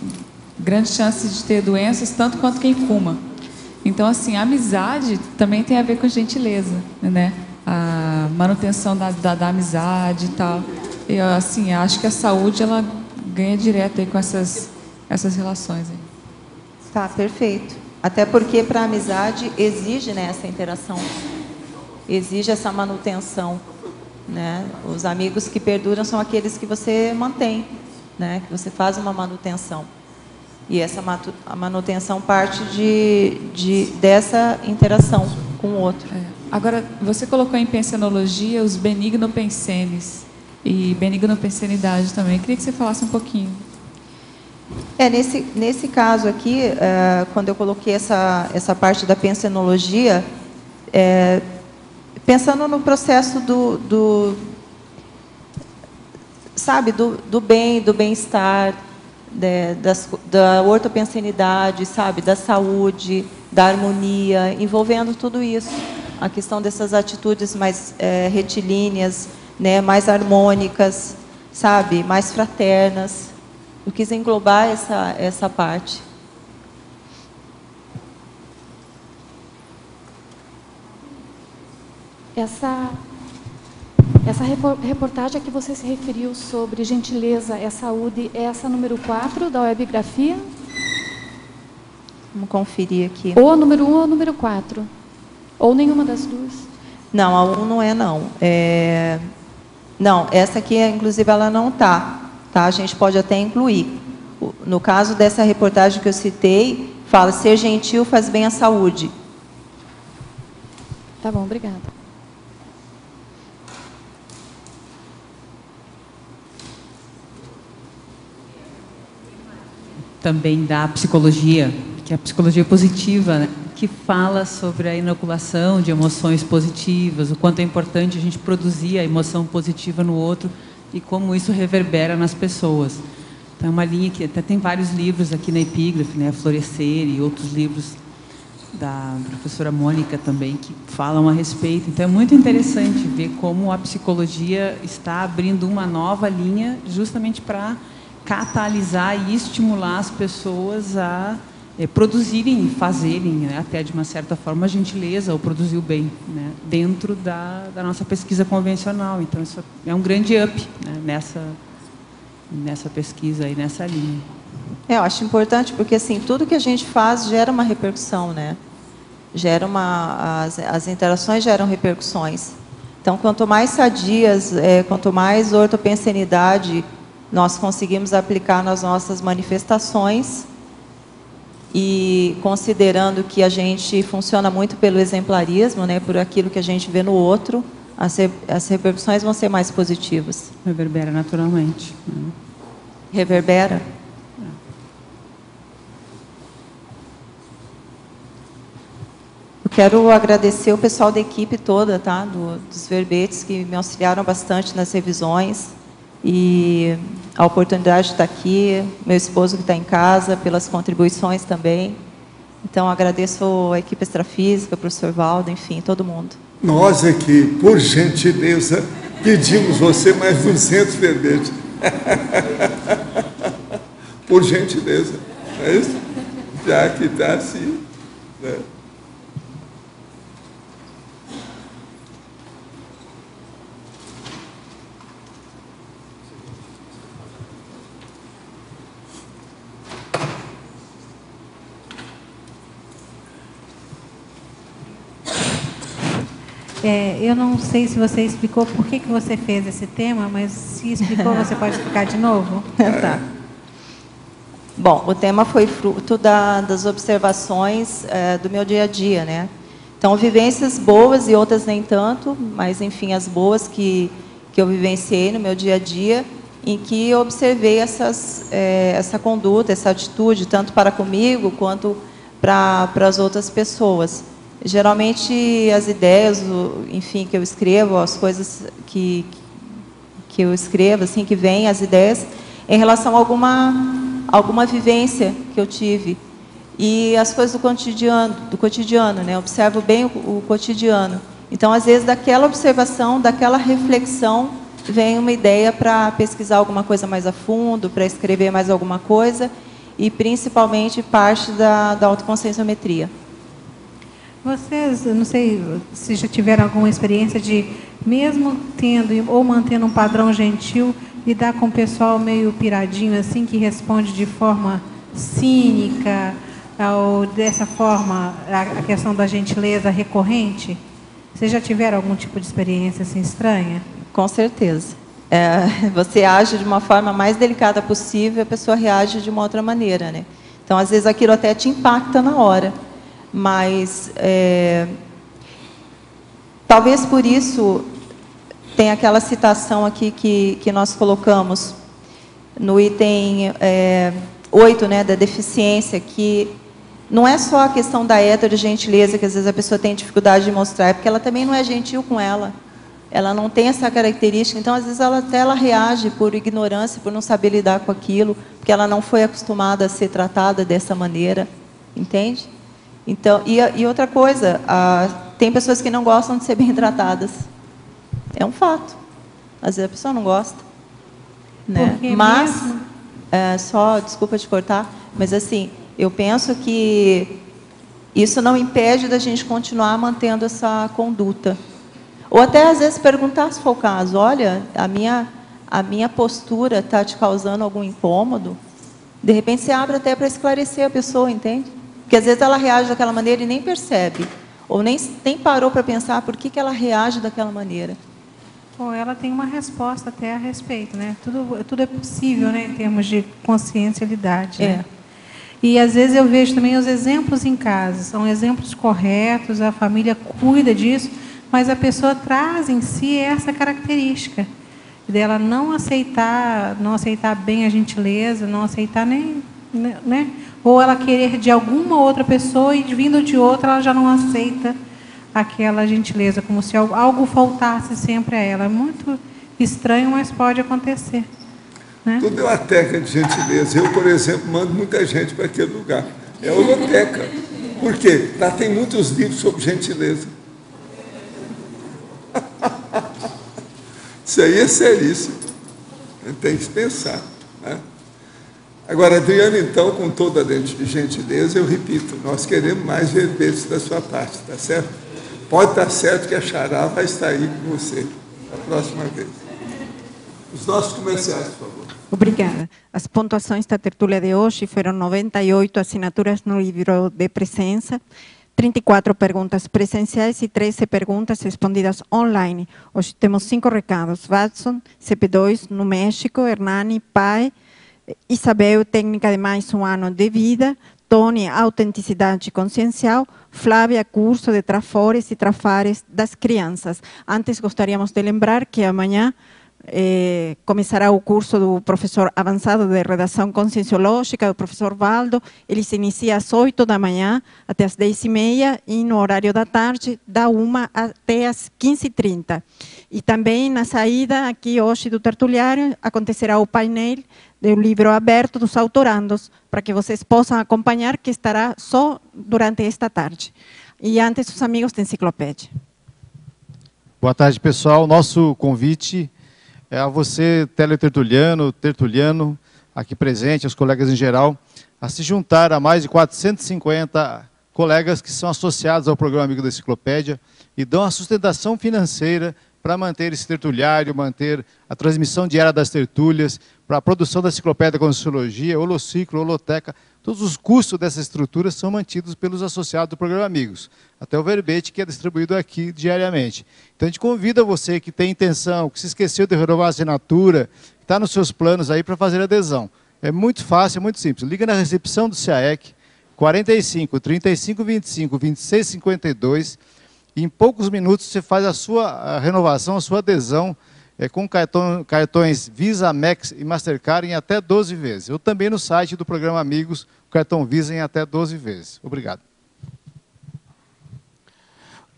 grande chance de ter doenças, tanto quanto quem fuma. Então, assim, a amizade também tem a ver com gentileza, né? A manutenção da amizade e tal. Eu, assim, acho que a saúde, ela ganha direto aí com essas relações aí. Tá, perfeito. Até porque para a amizade exige, né, essa interação, exige essa manutenção, né? Os amigos que perduram são aqueles que você mantém, né? Que você faz uma manutenção. E essa manutenção parte dessa interação com o outro. Agora, você colocou em pensenologia os benignopensenes e benignopensenidade também. Queria que você falasse um pouquinho. Nesse caso aqui, quando eu coloquei essa parte da pensenologia, pensando no processo do bem, do bem-estar, da ortopensenidade, sabe, da saúde, da harmonia, envolvendo tudo isso. A questão dessas atitudes mais retilíneas, né, mais harmônicas, sabe, mais fraternas. Eu quis englobar essa parte. Essa reportagem a que você se referiu sobre gentileza e saúde é essa número 4 da Webgrafia? Vamos conferir aqui. Ou a número 1 ou a número 4? Ou nenhuma das duas? Não, a 1 não é, não. Não, essa aqui, inclusive, ela não está. Tá? A gente pode até incluir. No caso dessa reportagem que eu citei, fala: ser gentil faz bem à saúde. Tá bom, obrigada. também da psicologia, que é a psicologia positiva, né? Que fala sobre a inoculação de emoções positivas, o quanto é importante a gente produzir a emoção positiva no outro e como isso reverbera nas pessoas. Então, é uma linha que até tem vários livros aqui na Epígrafe, né? Florescer e outros livros da professora Mônica também, que falam a respeito. Então, é muito interessante ver como a psicologia está abrindo uma nova linha justamente para catalisar e estimular as pessoas a produzirem e fazerem, né, até de uma certa forma, a gentileza ou produzir o bem, né, dentro da nossa pesquisa convencional. Então, isso é um grande up, né, nessa pesquisa e nessa linha. Eu acho importante porque assim, tudo que a gente faz gera uma repercussão, né? As interações geram repercussões. Então, quanto mais sadias, quanto mais ortopensenidade nós conseguimos aplicar nas nossas manifestações, e considerando que a gente funciona muito pelo exemplarismo, né, por aquilo que a gente vê no outro, as repercussões vão ser mais positivas. Reverbera naturalmente. Né? Reverbera? Eu quero agradecer o pessoal da equipe toda, tá, dos verbetes, que me auxiliaram bastante nas revisões. E a oportunidade de estar aqui, meu esposo que está em casa, pelas contribuições também. Então, agradeço a equipe extrafísica, o professor Valdo, enfim, todo mundo. Nós aqui, por gentileza, pedimos você mais 200 verbetes. Por gentileza, não é isso? Já que está assim, né? Eu não sei se você explicou por que você fez esse tema, mas se explicou, você pode explicar de novo? Tá. Bom, o tema foi fruto das observações do meu dia a dia, né? Então, vivências boas e outras nem tanto, mas, enfim, as boas que eu vivenciei no meu dia a dia, em que eu observei essa conduta, essa atitude, tanto para comigo quanto para as outras pessoas. Geralmente, as ideias, enfim, que eu escrevo, as coisas que eu escrevo, assim, que vêm as ideias, em relação a alguma vivência que eu tive. E as coisas do cotidiano, né? Eu observo bem o cotidiano. Então, às vezes, daquela observação, daquela reflexão, vem uma ideia para pesquisar alguma coisa mais a fundo, para escrever mais alguma coisa, e principalmente parte da autoconscienciometria. Vocês, não sei se já tiveram alguma experiência de, mesmo tendo ou mantendo um padrão gentil, lidar com o pessoal meio piradinho, assim, que responde de forma cínica, ou dessa forma, a questão da gentileza recorrente? Vocês já tiveram algum tipo de experiência assim estranha? Com certeza. Você age de uma forma mais delicada possível, a pessoa reage de uma outra maneira, né? Então, às vezes, aquilo até te impacta na hora. Mas, talvez por isso, tem aquela citação aqui que nós colocamos no item 8, né, da deficiência, que não é só a questão da heterogentileza, que às vezes a pessoa tem dificuldade de mostrar, é porque ela também não é gentil com ela. Ela não tem essa característica, então, às vezes, ela reage por ignorância, por não saber lidar com aquilo, porque ela não foi acostumada a ser tratada dessa maneira, entende? Então, e outra coisa, tem pessoas que não gostam de ser bem tratadas. É um fato. Às vezes a pessoa não gosta. Né? Mas, só, desculpa te cortar, mas assim, eu penso que isso não impede da gente continuar mantendo essa conduta. Ou até, às vezes, perguntar, se for o caso, olha, a minha postura está te causando algum incômodo? De repente, você abre até para esclarecer a pessoa, entende? Porque, às vezes, ela reage daquela maneira e nem percebe. Ou nem parou para pensar por que ela reage daquela maneira. Bom, ela tem uma resposta até a respeito, né? Tudo é possível, né, em termos de consciencialidade. Né? E, às vezes, eu vejo também os exemplos em casa. São exemplos corretos, a família cuida disso, mas a pessoa traz em si essa característica dela não aceitar bem a gentileza, não aceitar nem né? Ou ela querer de alguma outra pessoa e vindo de outra ela já não aceita aquela gentileza, como se algo faltasse sempre a ela. É muito estranho, mas pode acontecer. Né? Tudo é uma técnica de gentileza. Eu, por exemplo, mando muita gente para aquele lugar. É a holoteca. Por quê? Lá tem muitos livros sobre gentileza. Isso aí é seríssimo. A gente tem que pensar. Né? Agora, Adriana, então, com toda a gentileza, eu repito, nós queremos mais verbetes da sua parte, tá certo? Pode estar certo que a Xará vai estar aí com você a próxima vez. Os nossos comerciais, por favor. Obrigada. As pontuações da tertúlia de hoje foram 98 assinaturas no livro de presença, 34 perguntas presenciais e 13 perguntas respondidas online. Hoje temos 5 recados. Watson, CP2, no México, Hernani, PAE, Isabel, técnica de mais um ano de vida, Tony, autenticidade consciencial, Flávia, curso de trafores e trafares das crianças. Antes, gostaríamos de lembrar que amanhã começará o curso do professor avançado de redação conscienciológica, do professor Valdo. Ele se inicia às 8 da manhã até às 10h30 e no horário da tarde, da 1 até às 15h30. E também na saída aqui hoje do tertuliário acontecerá o painel do livro aberto dos autorandos, para que vocês possam acompanhar, que estará só durante esta tarde. E antes, os amigos da enciclopédia. Boa tarde, pessoal. Nosso convite é a você, teletertuliano, tertuliano, aqui presente, aos colegas em geral, a se juntar a mais de 450 colegas que são associados ao programa Amigo da Enciclopédia e dão a sustentação financeira para manter esse tertuliário, manter a transmissão diária das tertúlias, para a produção da Enciclopédia da Conscienciologia, Holociclo, Holoteca. Todos os custos dessa estrutura são mantidos pelos associados do programa Amigos, até o verbete que é distribuído aqui diariamente. Então a gente convida você que tem intenção, que se esqueceu de renovar a assinatura, que está nos seus planos aí para fazer adesão. É muito fácil, é muito simples. Liga na recepção do CAEC, 45 35 25 26 52, e em poucos minutos você faz a sua renovação, a sua adesão, com cartões Visa, Amex e Mastercard em até 12 vezes. Eu também no site do programa Amigos, o cartão Visa em até 12 vezes. Obrigado.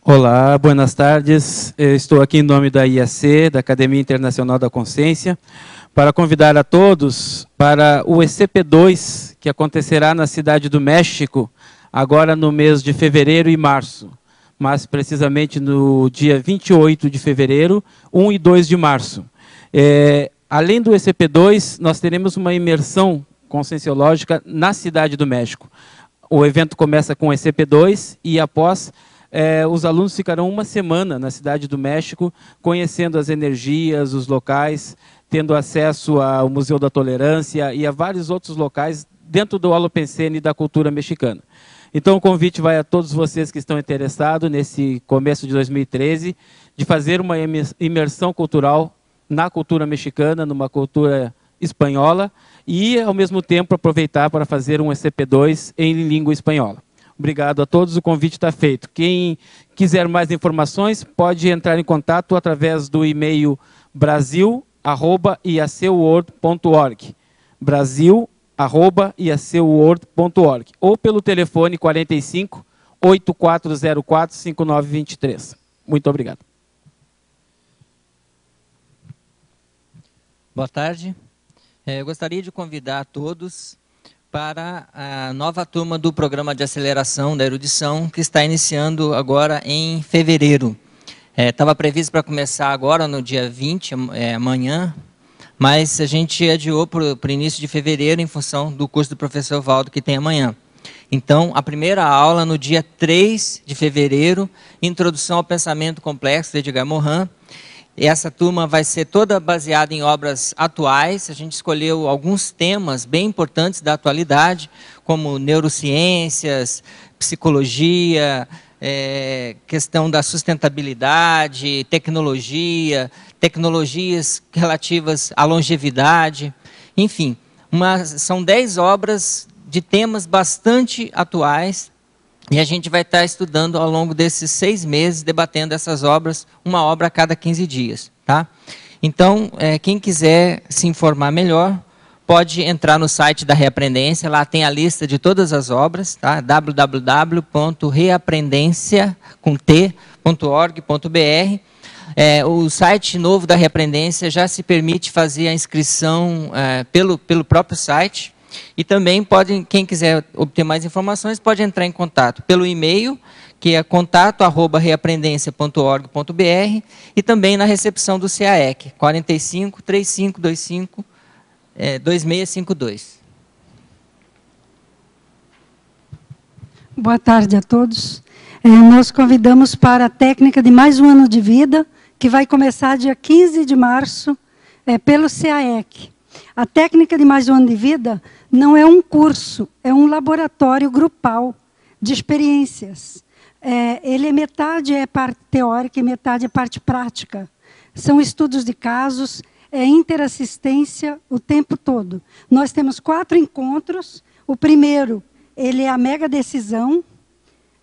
Olá, boas tardes. Eu estou aqui em nome da IAC, da Academia Internacional da Consciência, para convidar a todos para o ECP2, que acontecerá na Cidade do México, agora no mês de fevereiro e março. Mas precisamente no dia 28 de fevereiro, 1 e 2 de março. Além do ECP2, nós teremos uma imersão conscienciológica na Cidade do México. O evento começa com o ECP2 e após, os alunos ficarão uma semana na Cidade do México, conhecendo as energias, os locais, tendo acesso ao Museu da Tolerância e a vários outros locais dentro do Holopensene e da cultura mexicana. Então, o convite vai a todos vocês que estão interessados, nesse começo de 2013, de fazer uma imersão cultural na cultura mexicana, numa cultura espanhola, e, ao mesmo tempo, aproveitar para fazer um ECP2 em língua espanhola. Obrigado a todos, o convite está feito. Quem quiser mais informações, pode entrar em contato através do e-mail brasil@iacworld.org. brasil@iacworld.org ou pelo telefone 45 8404 5923. Muito obrigado. Boa tarde. Eu gostaria de convidar a todos para a nova turma do Programa de Aceleração da Erudição, que está iniciando agora em fevereiro. Estava previsto para começar agora, no dia 20, amanhã, mas a gente adiou para o início de fevereiro em função do curso do professor Valdo, que tem amanhã. Então, a primeira aula no dia 3 de fevereiro, Introdução ao Pensamento Complexo, de Edgar Morin. Essa turma vai ser toda baseada em obras atuais. A gente escolheu alguns temas bem importantes da atualidade, como neurociências, psicologia, questão da sustentabilidade, tecnologias relativas à longevidade, enfim, são 10 obras de temas bastante atuais e a gente vai estar estudando ao longo desses 6 meses, debatendo essas obras, uma obra a cada 15 dias. Tá? Então, quem quiser se informar melhor, pode entrar no site da Reaprendência, lá tem a lista de todas as obras, tá? www.reaprendência.org.br. O site novo da Reaprendência já se permite fazer a inscrição pelo próprio site, e também quem quiser obter mais informações pode entrar em contato pelo e-mail, que é contato@reaprendência.org.br, e também na recepção do CAEC, 45 3525 2652. Boa tarde a todos. Nós convidamos para a técnica de mais um ano de vida, que vai começar dia 15 de março, pelo CAEC. A técnica de mais um ano de vida não é um curso, é um laboratório grupal de experiências. Ele metade é parte teórica e metade é parte prática. São estudos de casos, interassistência o tempo todo. Nós temos 4 encontros. O primeiro, ele é a mega decisão,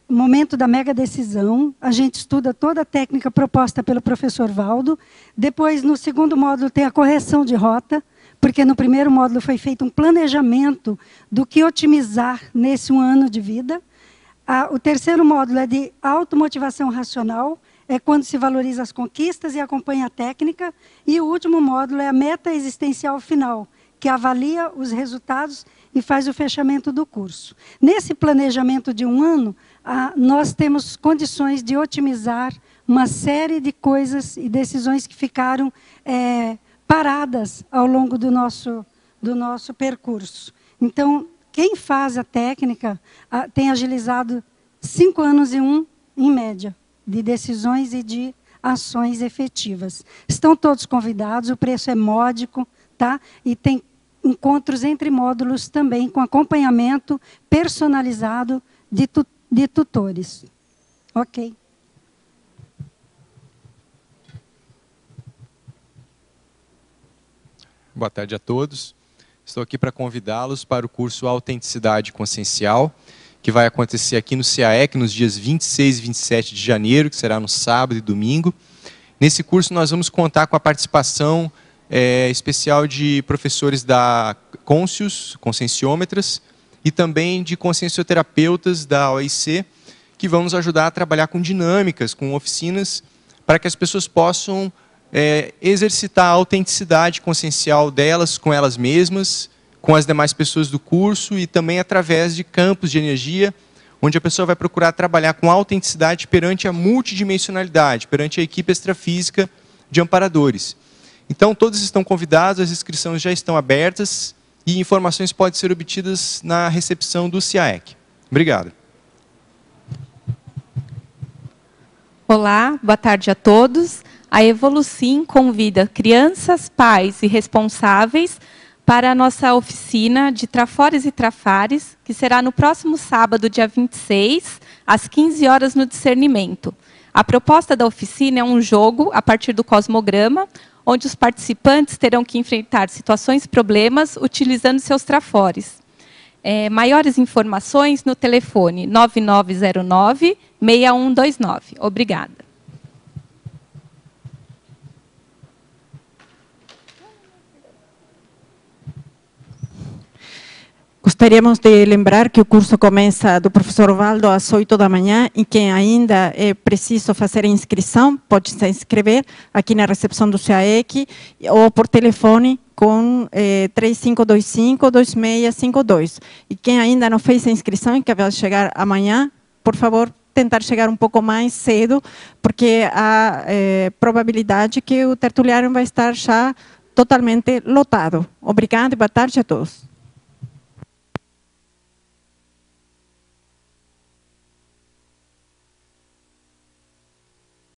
o momento da mega decisão. A gente estuda toda a técnica proposta pelo professor Valdo. Depois, no segundo módulo, tem a correção de rota, porque no primeiro módulo foi feito um planejamento do que otimizar nesse um ano de vida. O terceiro módulo é de automotivação racional, é quando se valoriza as conquistas e acompanha a técnica. E o último módulo é a meta existencial final, que avalia os resultados e faz o fechamento do curso. Nesse planejamento de um ano, nós temos condições de otimizar uma série de coisas e decisões que ficaram paradas ao longo do nosso percurso. Então, quem faz a técnica tem agilizado 5 anos e em média, de decisões e de ações efetivas. Estão todos convidados, o preço é módico, tá? E tem encontros entre módulos também, com acompanhamento personalizado de tutores. Ok. Boa tarde a todos. Estou aqui para convidá-los para o curso Autenticidade Consciencial, que vai acontecer aqui no CAEC nos dias 26 e 27 de janeiro, que será no sábado e domingo. Nesse curso nós vamos contar com a participação especial de professores da Conscius, conscienciômetras, e também de consciencioterapeutas da OIC, que vão nos ajudar a trabalhar com dinâmicas, com oficinas, para que as pessoas possam exercitar a autenticidade consciencial delas com elas mesmas, com as demais pessoas do curso, e também através de campos de energia, onde a pessoa vai procurar trabalhar com autenticidade perante a multidimensionalidade, perante a equipe extrafísica de amparadores. Então, todos estão convidados, as inscrições já estão abertas e informações podem ser obtidas na recepção do CAEC. Obrigado. Olá, boa tarde a todos. A Evolucim convida crianças, pais e responsáveis para a nossa oficina de Trafores e Trafares, que será no próximo sábado, dia 26, às 15 horas no Discernimento. A proposta da oficina é um jogo a partir do cosmograma, onde os participantes terão que enfrentar situações, problemas, utilizando seus trafores. Maiores informações no telefone 9909-6129. Obrigada. Gostaríamos de lembrar que o curso começa do professor Valdo às 8 da manhã e quem ainda é preciso fazer a inscrição pode se inscrever aqui na recepção do CAEC ou por telefone com 3525-2652. E quem ainda não fez a inscrição e que vai chegar amanhã, por favor, tentar chegar um pouco mais cedo, porque há probabilidade que o tertuliário vai estar já totalmente lotado. Obrigada e boa tarde a todos.